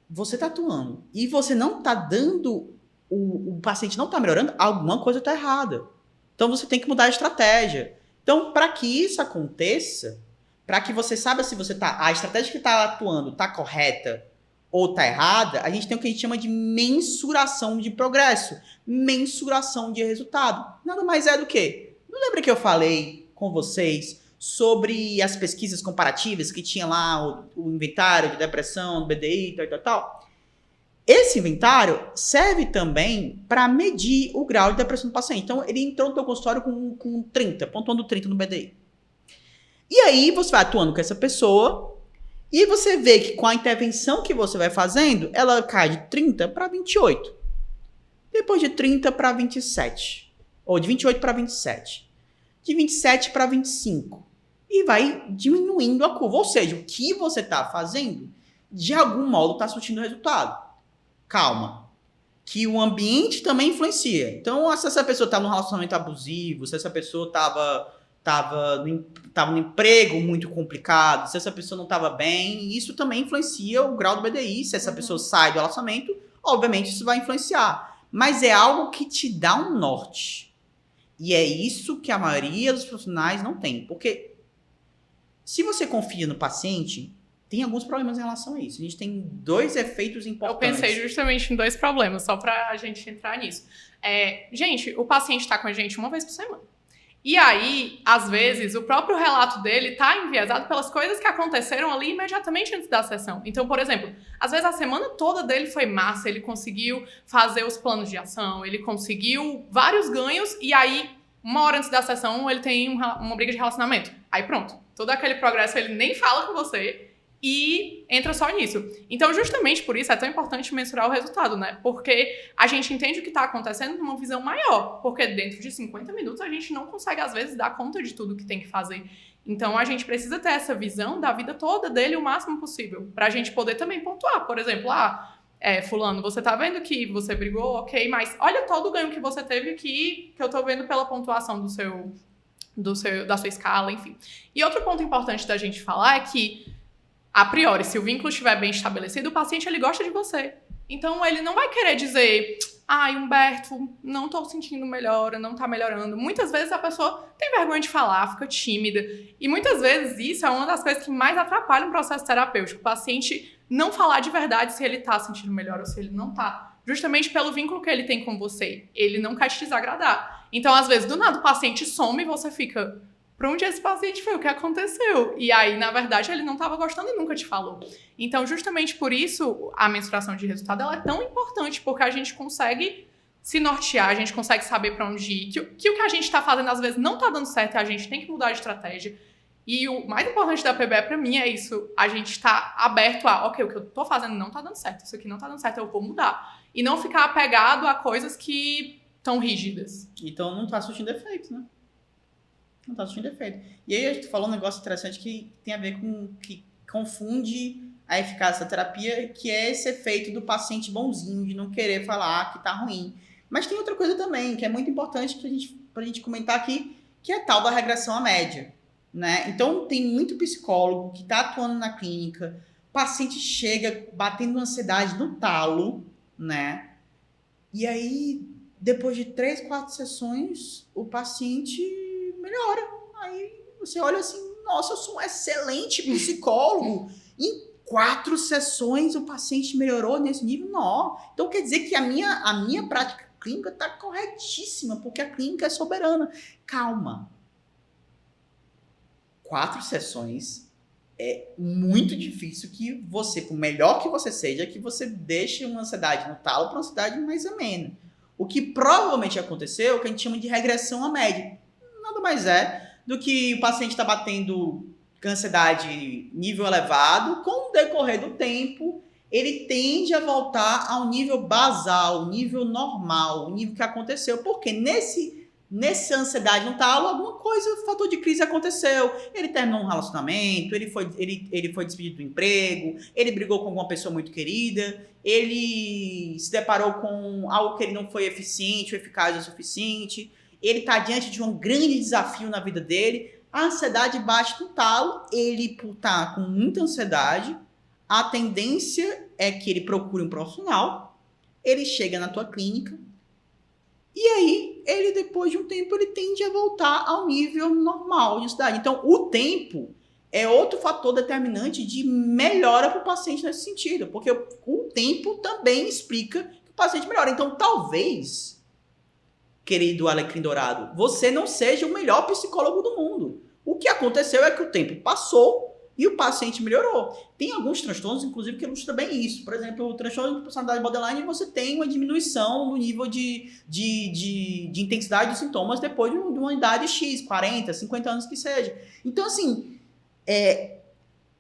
você está atuando e você não está dando, o paciente não está melhorando, alguma coisa está errada. Então você tem que mudar a estratégia. Então, para que isso aconteça, para que você saiba se a estratégia que está atuando está correta ou está errada, a gente tem o que a gente chama de mensuração de progresso, mensuração de resultado. Nada mais é do que, não lembra que eu falei com vocês sobre as pesquisas comparativas que tinha lá o inventário de depressão, do BDI, tal. Esse inventário serve também para medir o grau de depressão do paciente. Então, ele entrou no teu consultório com 30, pontuando 30 no BDI. E aí, você vai atuando com essa pessoa e você vê que com a intervenção que você vai fazendo, ela cai de 30 para 28. Depois de 30 para 27. Ou de 28 para 27. De 27 para 25. E vai diminuindo a curva. Ou seja, o que você está fazendo, de algum modo, está surtindo resultado. Calma. que o ambiente também influencia. Então, se essa pessoa tá num relacionamento abusivo, se essa pessoa tava no emprego muito complicado, se essa pessoa não tava bem, isso também influencia o grau do BDI. Se essa pessoa sai do relacionamento, obviamente isso vai influenciar. Mas é algo que te dá um norte. E é isso que a maioria dos profissionais não tem. Porque se você confia no paciente, tem alguns problemas em relação a isso. A gente tem 2 efeitos importantes. Eu pensei justamente em 2 problemas, só pra a gente entrar nisso. Gente, o paciente tá com a gente uma vez por semana. E aí, às vezes, o próprio relato dele tá enviesado pelas coisas que aconteceram ali imediatamente antes da sessão. Então, por exemplo, às vezes a semana toda dele foi massa, ele conseguiu fazer os planos de ação, ele conseguiu vários ganhos, e aí, 1 hora antes da sessão, ele tem uma briga de relacionamento. Aí pronto, todo aquele progresso ele nem fala com você, e entra só nisso. Então, justamente por isso é tão importante mensurar o resultado, né? Porque a gente entende o que está acontecendo numa visão maior. Porque dentro de 50 minutos a gente não consegue, às vezes, dar conta de tudo que tem que fazer. Então, a gente precisa ter essa visão da vida toda dele o máximo possível. Pra gente poder também pontuar. Por exemplo, fulano, você tá vendo que você brigou, ok, mas olha todo o ganho que você teve aqui, que eu tô vendo pela pontuação da sua escala, enfim. E outro ponto importante da gente falar é que a priori, se o vínculo estiver bem estabelecido, o paciente ele gosta de você. Então, ele não vai querer dizer, Humberto, não tô sentindo melhora, não tá melhorando. Muitas vezes a pessoa tem vergonha de falar, fica tímida. E muitas vezes isso é uma das coisas que mais atrapalha o processo terapêutico. O paciente não falar de verdade se ele tá sentindo melhor ou se ele não tá. Justamente pelo vínculo que ele tem com você. Ele não quer te desagradar. Então, às vezes, do nada o paciente some e você fica... Pra onde esse paciente foi? O que aconteceu? E aí, na verdade, ele não estava gostando e nunca te falou. Então, justamente por isso, a mensuração de resultado ela é tão importante, porque a gente consegue se nortear, a gente consegue saber para onde ir, que o que a gente está fazendo, às vezes, não está dando certo e a gente tem que mudar de estratégia. E o mais importante da PBE, para mim, é isso. A gente está aberto a, ok, o que eu estou fazendo não está dando certo, isso aqui não está dando certo, eu vou mudar. E não ficar apegado a coisas que estão rígidas. Então, não está surtindo efeito, né? Não está surtindo efeito. E aí, a gente falou um negócio interessante que tem a ver com... que confunde a eficácia da terapia, que é esse efeito do paciente bonzinho, de não querer falar que tá ruim. Mas tem outra coisa também, que é muito importante pra gente comentar aqui, que é a tal da regressão à média, né? Então, tem muito psicólogo que tá atuando na clínica, o paciente chega batendo ansiedade no talo, né? E aí, depois de 3, 4 sessões, o paciente melhora. Aí você olha assim, nossa, eu sou um excelente psicólogo. Em 4 sessões o paciente melhorou nesse nível? Não. Então quer dizer que a minha prática clínica está corretíssima, porque a clínica é soberana. Calma. 4 sessões é muito difícil que você, por melhor que você seja, que você deixe uma ansiedade no talo para uma ansiedade mais amena. O que provavelmente aconteceu é o que a gente chama de regressão à média. Nada mais é do que o paciente está batendo ansiedade nível elevado, com o decorrer do tempo, ele tende a voltar ao nível basal, nível normal, o nível que aconteceu. Porque nessa ansiedade no talo, alguma coisa, fator de crise aconteceu. Ele terminou um relacionamento, ele foi despedido do emprego, ele brigou com alguma pessoa muito querida, ele se deparou com algo que ele não foi eficiente ou eficaz o suficiente, ele está diante de um grande desafio na vida dele, a ansiedade bate no talo, ele por estar com muita ansiedade, a tendência é que ele procure um profissional, ele chega na tua clínica, e aí, ele depois de um tempo, ele tende a voltar ao nível normal de ansiedade. Então, o tempo é outro fator determinante de melhora para o paciente nesse sentido, porque o tempo também explica que o paciente melhora. Então, talvez, querido Alecrim Dourado, você não seja o melhor psicólogo do mundo. O que aconteceu é que o tempo passou e o paciente melhorou. Tem alguns transtornos, inclusive, que ilustram bem isso. Por exemplo, o transtorno de personalidade borderline, você tem uma diminuição no nível de intensidade dos sintomas depois de uma idade X, 40, 50 anos que seja. Então, assim,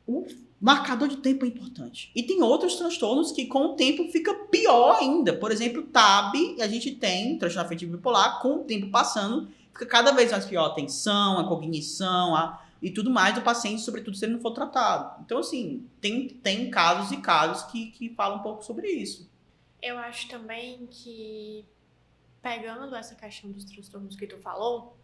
o marcador de tempo é importante. E tem outros transtornos que, com o tempo, fica pior ainda. Por exemplo, TAB, a gente tem transtorno afetivo bipolar, com o tempo passando, fica cada vez mais pior a atenção, a cognição, e tudo mais do paciente, sobretudo se ele não for tratado. Então, assim, tem casos e casos que falam um pouco sobre isso. Eu acho também que, pegando essa questão dos transtornos que tu falou,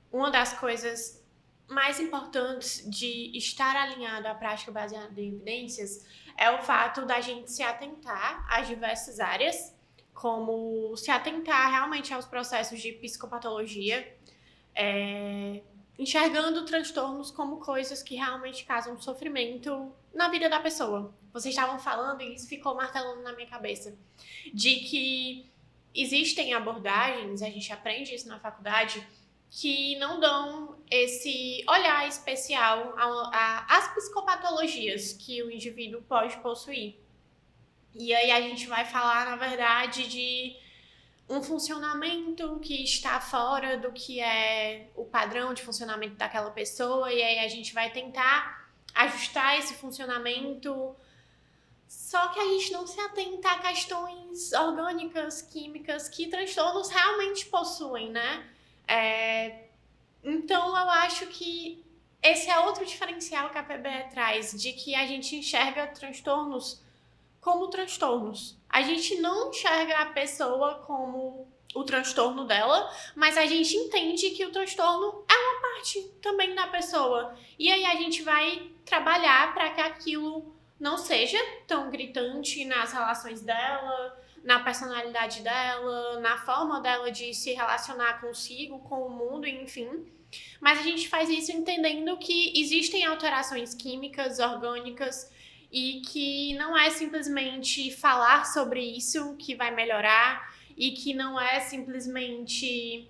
uma das coisas mais importantes de estar alinhado à prática baseada em evidências é o fato da gente se atentar às diversas áreas, como se atentar realmente aos processos de psicopatologia, enxergando transtornos como coisas que realmente causam sofrimento na vida da pessoa. Vocês estavam falando e isso ficou martelando na minha cabeça, de que existem abordagens, a gente aprende isso na faculdade, que não dão esse olhar especial às psicopatologias que o indivíduo pode possuir. E aí a gente vai falar, na verdade, de um funcionamento que está fora do que é o padrão de funcionamento daquela pessoa, e aí a gente vai tentar ajustar esse funcionamento. Só que a gente não se atenta a questões orgânicas, químicas, que transtornos realmente possuem, né? Então, eu acho que esse é outro diferencial que a PBE traz, de que a gente enxerga transtornos como transtornos. A gente não enxerga a pessoa como o transtorno dela, mas a gente entende que o transtorno é uma parte também da pessoa. E aí a gente vai trabalhar para que aquilo não seja tão gritante nas relações dela, na personalidade dela, na forma dela de se relacionar consigo, com o mundo, enfim. Mas a gente faz isso entendendo que existem alterações químicas, orgânicas, e que não é simplesmente falar sobre isso que vai melhorar, e que não é simplesmente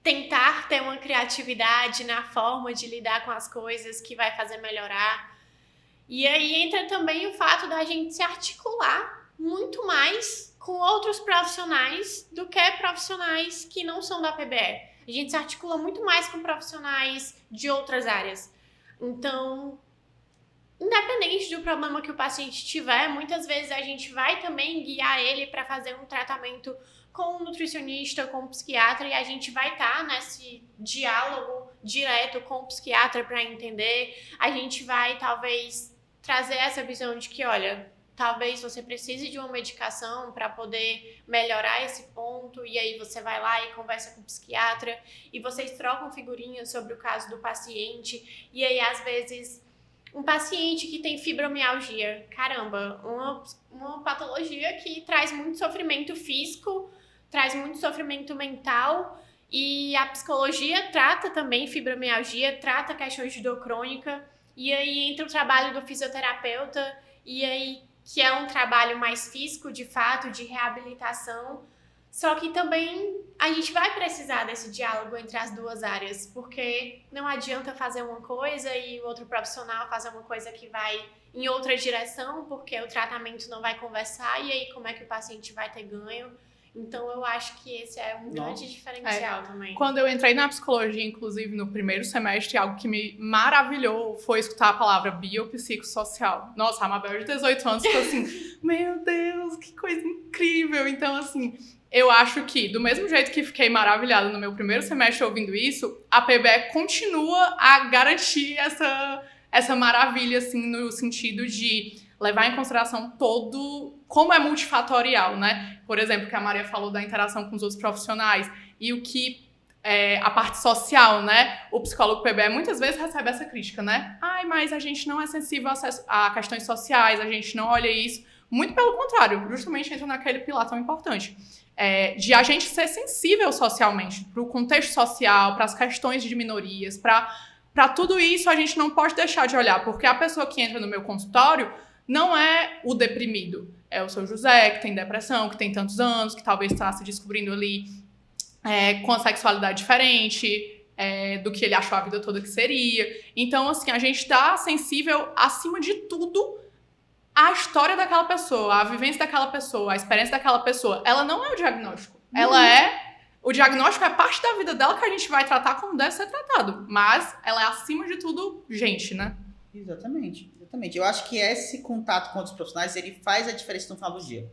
tentar ter uma criatividade na forma de lidar com as coisas que vai fazer melhorar. E aí entra também o fato da gente se articular muito mais com outros profissionais do que profissionais que não são da PBE. A gente se articula muito mais com profissionais de outras áreas. Então, independente do problema que o paciente tiver, muitas vezes a gente vai também guiar ele para fazer um tratamento com um nutricionista, com um psiquiatra, e a gente vai estar nesse diálogo direto com o psiquiatra para entender. A gente vai, talvez, trazer essa visão de que, olha, talvez você precise de uma medicação para poder melhorar esse ponto, e aí você vai lá e conversa com o psiquiatra, e vocês trocam figurinhas sobre o caso do paciente, e aí, às vezes, um paciente que tem fibromialgia, caramba, uma patologia que traz muito sofrimento físico, traz muito sofrimento mental, e a psicologia trata também fibromialgia, trata questões de dor crônica, e aí entra o trabalho do fisioterapeuta, e aí que é um trabalho mais físico, de fato, de reabilitação. Só que também a gente vai precisar desse diálogo entre as duas áreas, porque não adianta fazer uma coisa e o outro profissional fazer uma coisa que vai em outra direção, porque o tratamento não vai conversar, e aí como é que o paciente vai ter ganho? Então, eu acho que esse é um grande diferencial também. Quando eu entrei na psicologia, inclusive, no primeiro semestre, algo que me maravilhou foi escutar a palavra biopsicossocial. Nossa, a Mabel de 18 anos ficou assim, meu Deus, que coisa incrível. Então, assim, eu acho que, do mesmo jeito que fiquei maravilhada no meu primeiro semestre ouvindo isso, a PBE continua a garantir essa maravilha, assim, no sentido de levar em consideração como é multifatorial, né? Por exemplo, que a Maria falou da interação com os outros profissionais e o que a parte social, né? O psicólogo PBE muitas vezes recebe essa crítica, né? Ai, mas a gente não é sensível a questões sociais, a gente não olha isso. Muito pelo contrário, justamente entra naquele pilar tão importante. De a gente ser sensível socialmente, para o contexto social, para as questões de minorias, para tudo isso a gente não pode deixar de olhar, porque a pessoa que entra no meu consultório não é o deprimido, é o seu José, que tem depressão, que tem tantos anos, que talvez está se descobrindo ali com a sexualidade diferente, do que ele achou a vida toda que seria. Então, assim, a gente está sensível, acima de tudo, à história daquela pessoa, à vivência daquela pessoa, à experiência daquela pessoa. Ela não é o diagnóstico. O diagnóstico é parte da vida dela que a gente vai tratar como deve ser tratado. Mas ela é, acima de tudo, gente, né? Exatamente. Eu acho que esse contato com outros profissionais, ele faz a diferença no final do dia.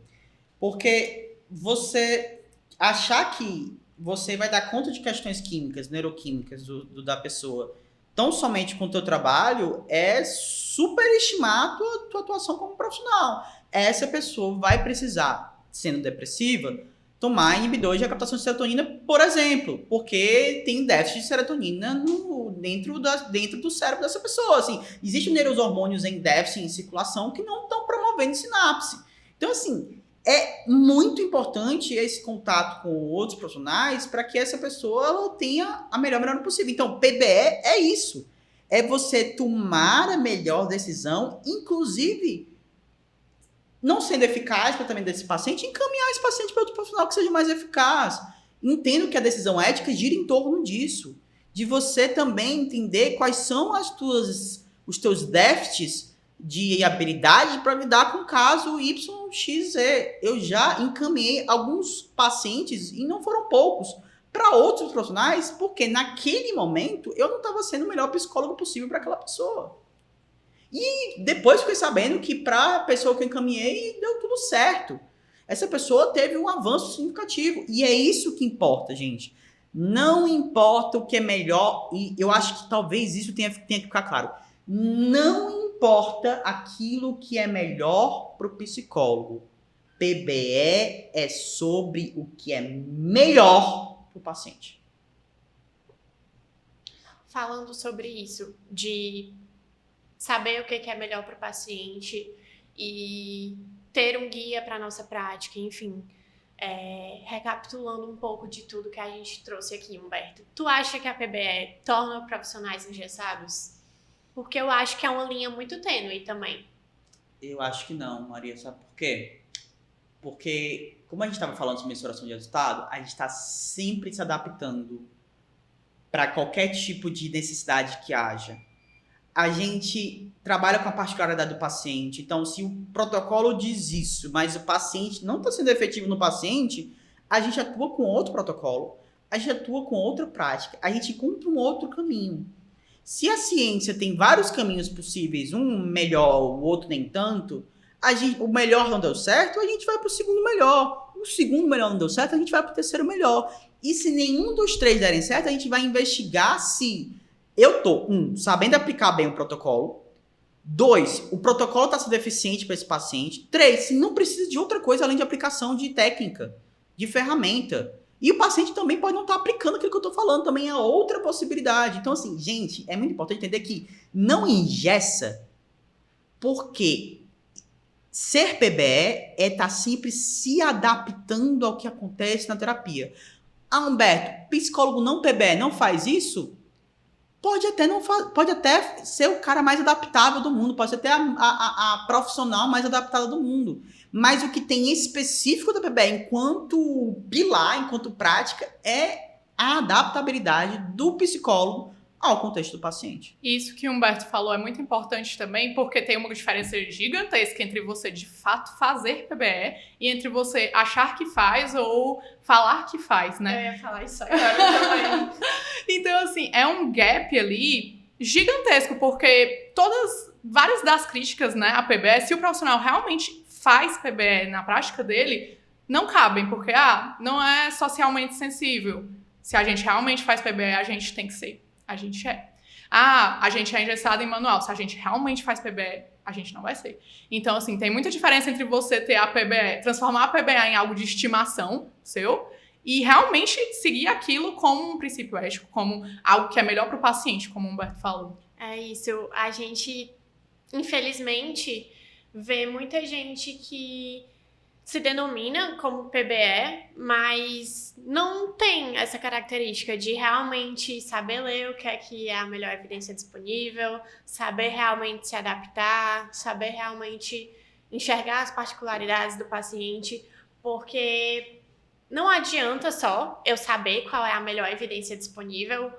Porque você achar que você vai dar conta de questões químicas, neuroquímicas da pessoa, tão somente com o teu trabalho é superestimar a tua atuação como profissional. Essa pessoa vai precisar, sendo depressiva, tomar inibidores de captação de serotonina, por exemplo, porque tem déficit de serotonina dentro do cérebro dessa pessoa. Assim, existem neurohormônios em déficit em circulação que não estão promovendo sinapse. Então, assim, é muito importante esse contato com outros profissionais para que essa pessoa tenha a melhor melhora possível. Então, PBE é isso. É você tomar a melhor decisão, inclusive não sendo eficaz para também desse paciente, encaminhar esse paciente para outro profissional que seja mais eficaz. Entendo que a decisão ética gira em torno disso. De você também entender quais são os teus déficits de habilidade para lidar com o caso YXZ. Eu já encaminhei alguns pacientes, e não foram poucos, para outros profissionais, porque naquele momento eu não estava sendo o melhor psicólogo possível para aquela pessoa. E depois fiquei sabendo que para a pessoa que eu encaminhei, deu tudo certo. Essa pessoa teve um avanço significativo. E é isso que importa, gente. Não importa o que é melhor, e eu acho que talvez isso tenha que ficar claro. Não importa aquilo que é melhor para o psicólogo. PBE é sobre o que é melhor para o paciente. Falando sobre isso, de saber o que é melhor para o paciente e ter um guia para a nossa prática, enfim. Recapitulando um pouco de tudo que a gente trouxe aqui, Humberto. Tu acha que a PBE torna profissionais engessados? Porque eu acho que é uma linha muito tênue também. Eu acho que não, Maria. Sabe por quê? Porque, como a gente estava falando sobre mensuração de resultado, a gente está sempre se adaptando para qualquer tipo de necessidade que haja. A gente trabalha com a particularidade do paciente. Então, se o protocolo diz isso, mas o paciente não está sendo efetivo no paciente, a gente atua com outro protocolo, a gente atua com outra prática, a gente encontra um outro caminho. Se a ciência tem vários caminhos possíveis, um melhor, o outro nem tanto, o melhor não deu certo, a gente vai para o segundo melhor. O segundo melhor não deu certo, a gente vai para o terceiro melhor. E se nenhum dos três derem certo, a gente vai investigar se eu tô, sabendo aplicar bem o protocolo. 2, o protocolo está sendo deficiente para esse paciente. 3, se não precisa de outra coisa além de aplicação de técnica, de ferramenta. E o paciente também pode não estar aplicando aquilo que eu estou falando, também é outra possibilidade. Então, assim, gente, é muito importante entender que não engessa, porque ser PBE é estar sempre se adaptando ao que acontece na terapia. Humberto, psicólogo não PBE não faz isso? Pode até ser o cara mais adaptável do mundo, pode ser até a profissional mais adaptada do mundo. Mas o que tem específico da PBE enquanto pilar, enquanto prática, é a adaptabilidade do psicólogo ao contexto do paciente. Isso que o Humberto falou é muito importante também, porque tem uma diferença gigantesca entre você de fato fazer PBE e entre você achar que faz ou falar que faz, né? Eu ia falar isso agora também. Então, assim, é um gap ali gigantesco, porque várias das críticas, né, à PBE, se o profissional realmente faz PBE na prática dele, não cabem, porque, não é socialmente sensível. Se a gente realmente faz PBE, a gente tem que ser. A gente é. A gente é engessado em manual. Se a gente realmente faz PBE, a gente não vai ser. Então, assim, tem muita diferença entre você ter a PBE, transformar a PBE em algo de estimação seu e realmente seguir aquilo como um princípio ético, como algo que é melhor para o paciente, como o Humberto falou. É isso. A gente, infelizmente, vê muita gente que se denomina como PBE, mas não tem essa característica de realmente saber ler o que é a melhor evidência disponível, saber realmente se adaptar, saber realmente enxergar as particularidades do paciente, porque não adianta só eu saber qual é a melhor evidência disponível.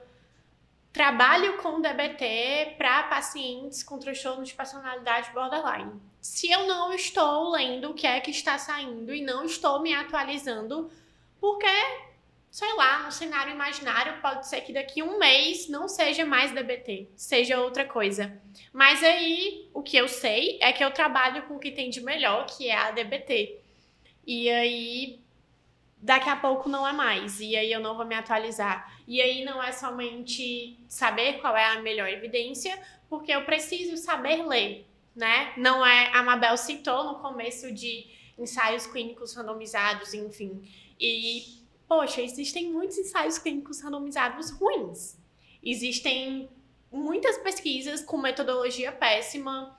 Trabalho com DBT para pacientes com transtorno de personalidade borderline. Se eu não estou lendo o que é que está saindo e não estou me atualizando, porque, sei lá, no cenário imaginário pode ser que daqui a um mês não seja mais DBT, seja outra coisa. Mas aí, o que eu sei é que eu trabalho com o que tem de melhor, que é a DBT. E aí, daqui a pouco não é mais, e aí eu não vou me atualizar. E aí não é somente saber qual é a melhor evidência, porque eu preciso saber ler, né? Não é, a Mabel citou no começo de ensaios clínicos randomizados, enfim. E, poxa, existem muitos ensaios clínicos randomizados ruins. Existem muitas pesquisas com metodologia péssima,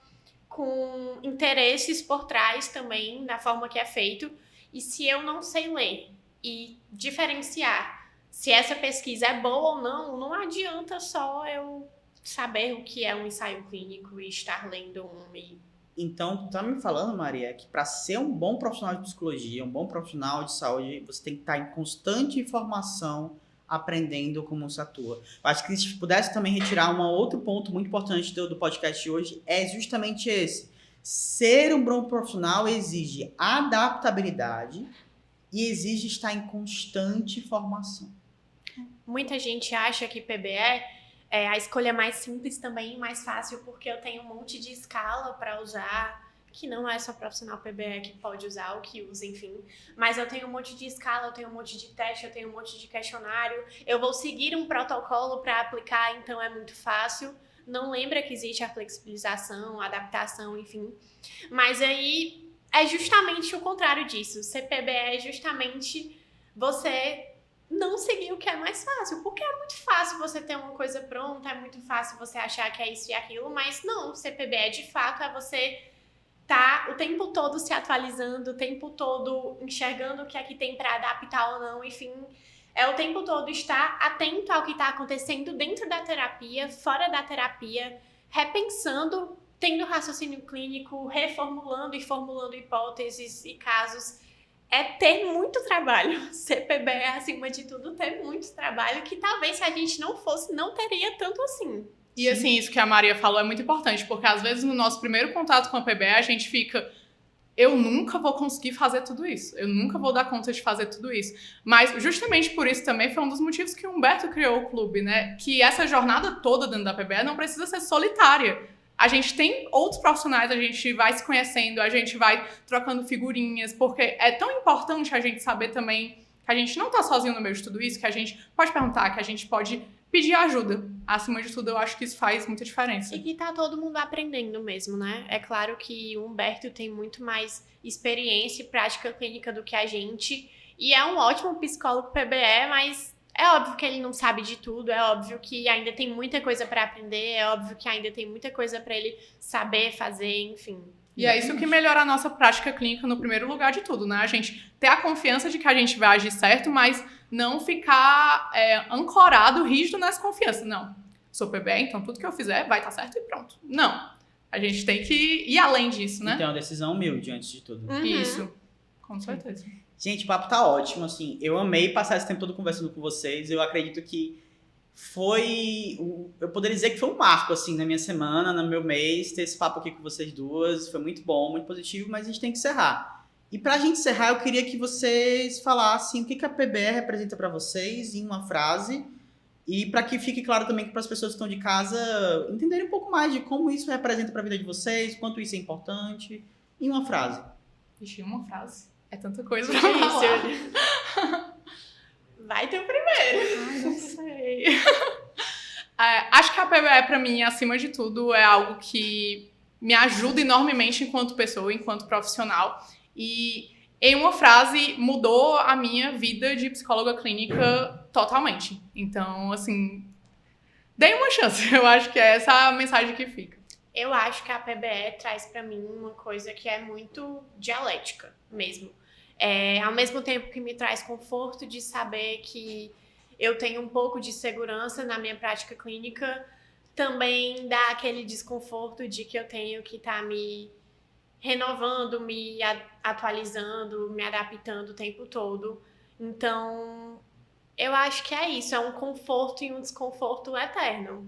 com interesses por trás também, da forma que é feito. E se eu não sei ler e diferenciar se essa pesquisa é boa ou não, não adianta só eu saber o que é um ensaio clínico e estar lendo um e... Então, tu tá me falando, Maria, que para ser um bom profissional de psicologia, um bom profissional de saúde, você tem que estar em constante informação, aprendendo como se atua. Eu acho que se pudesse também retirar um outro ponto muito importante do podcast de hoje, é justamente esse. Ser um bom profissional exige adaptabilidade e exige estar em constante formação. Muita gente acha que PBE é a escolha mais simples também, mais fácil, porque eu tenho um monte de escala para usar, que não é só profissional PBE que pode usar, ou que usa, enfim. Mas eu tenho um monte de escala, eu tenho um monte de teste, eu tenho um monte de questionário. Eu vou seguir um protocolo para aplicar, então é muito fácil. Não lembra que existe a flexibilização, a adaptação, enfim. Mas aí é justamente o contrário disso. Ser PBE é justamente você não seguir o que é mais fácil, porque é muito fácil você ter uma coisa pronta, é muito fácil você achar que é isso e aquilo, mas não, CPBE de fato é você tá o tempo todo se atualizando, o tempo todo enxergando o que é que tem para adaptar ou não, enfim, é o tempo todo estar atento ao que está acontecendo dentro da terapia, fora da terapia, repensando, tendo raciocínio clínico, reformulando e formulando hipóteses e casos. É ter muito trabalho. CPBE é, acima de tudo, ter muito trabalho que talvez se a gente não fosse, não teria tanto assim. E assim, isso que a Maria falou é muito importante, porque às vezes no nosso primeiro contato com a PBE, a gente fica, eu nunca vou conseguir fazer tudo isso, eu nunca vou dar conta de fazer tudo isso. Mas justamente por isso também foi um dos motivos que o Humberto criou o clube, né? Que essa jornada toda dentro da PBE não precisa ser solitária. A gente tem outros profissionais, a gente vai se conhecendo, a gente vai trocando figurinhas, porque é tão importante a gente saber também que a gente não tá sozinho no meio de tudo isso, que a gente pode perguntar, que a gente pode pedir ajuda. Acima de tudo, eu acho que isso faz muita diferença. E que tá todo mundo aprendendo mesmo, né? É claro que o Humberto tem muito mais experiência e prática clínica do que a gente, e é um ótimo psicólogo PBE, mas é óbvio que ele não sabe de tudo, é óbvio que ainda tem muita coisa para aprender, é óbvio que ainda tem muita coisa para ele saber fazer, enfim. E é isso que melhora a nossa prática clínica no primeiro lugar de tudo, né? A gente ter a confiança de que a gente vai agir certo, mas não ficar ancorado, rígido nessa confiança. Não, sou PBE, então tudo que eu fizer vai estar certo e pronto. Não, a gente tem que ir além disso, né? E ter uma decisão humilde antes de tudo. Uhum. Isso, com certeza. Gente, o papo tá ótimo, assim, eu amei passar esse tempo todo conversando com vocês, eu acredito que eu poderia dizer que foi um marco, assim, na minha semana, no meu mês, ter esse papo aqui com vocês duas, foi muito bom, muito positivo, mas a gente tem que encerrar. E pra gente encerrar, eu queria que vocês falassem o que a PBE representa pra vocês em uma frase, e para que fique claro também que para as pessoas que estão de casa entenderem um pouco mais de como isso representa pra vida de vocês, quanto isso é importante, em uma frase. Vixe, uma frase. É tanta coisa pra falar. Vai ter o primeiro. Ai, não sei. Acho que a PBE, pra mim, acima de tudo, é algo que me ajuda enormemente enquanto pessoa, enquanto profissional. E, em uma frase, mudou a minha vida de psicóloga clínica totalmente. Então, assim, dei uma chance. Eu acho que é essa a mensagem que fica. Eu acho que a PBE traz pra mim uma coisa que é muito dialética mesmo. Ao mesmo tempo que me traz conforto de saber que eu tenho um pouco de segurança na minha prática clínica, também dá aquele desconforto de que eu tenho que estar me renovando, me atualizando, me adaptando o tempo todo. Então, eu acho que é isso, é um conforto e um desconforto eterno.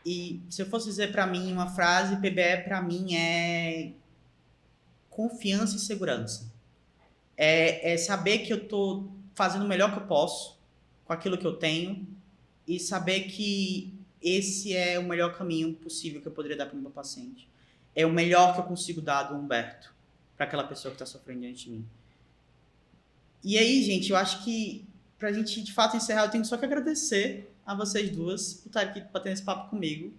E se eu fosse dizer pra mim uma frase, PBE pra mim é confiança e segurança. É saber que eu tô fazendo o melhor que eu posso com aquilo que eu tenho e saber que esse é o melhor caminho possível que eu poderia dar para o meu paciente. É o melhor que eu consigo dar do Humberto para aquela pessoa que está sofrendo diante de mim. E aí, gente, eu acho que pra gente, de fato, encerrar, eu tenho só que agradecer a vocês duas por estarem aqui batendo esse papo comigo.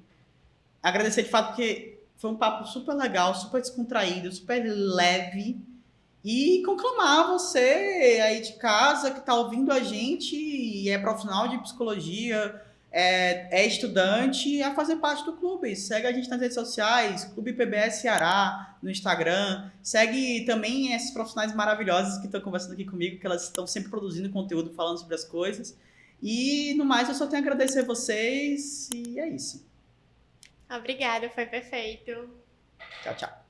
Agradecer, de fato, porque foi um papo super legal, super descontraído, super leve. E conclamar você aí de casa que está ouvindo a gente e é profissional de psicologia, é estudante, a fazer parte do clube. Segue a gente nas redes sociais, Clube PBS Ceará, no Instagram. Segue também esses profissionais maravilhosos que estão conversando aqui comigo, que elas estão sempre produzindo conteúdo, falando sobre as coisas. E, no mais, eu só tenho a agradecer a vocês e é isso. Obrigada, foi perfeito. Tchau, tchau.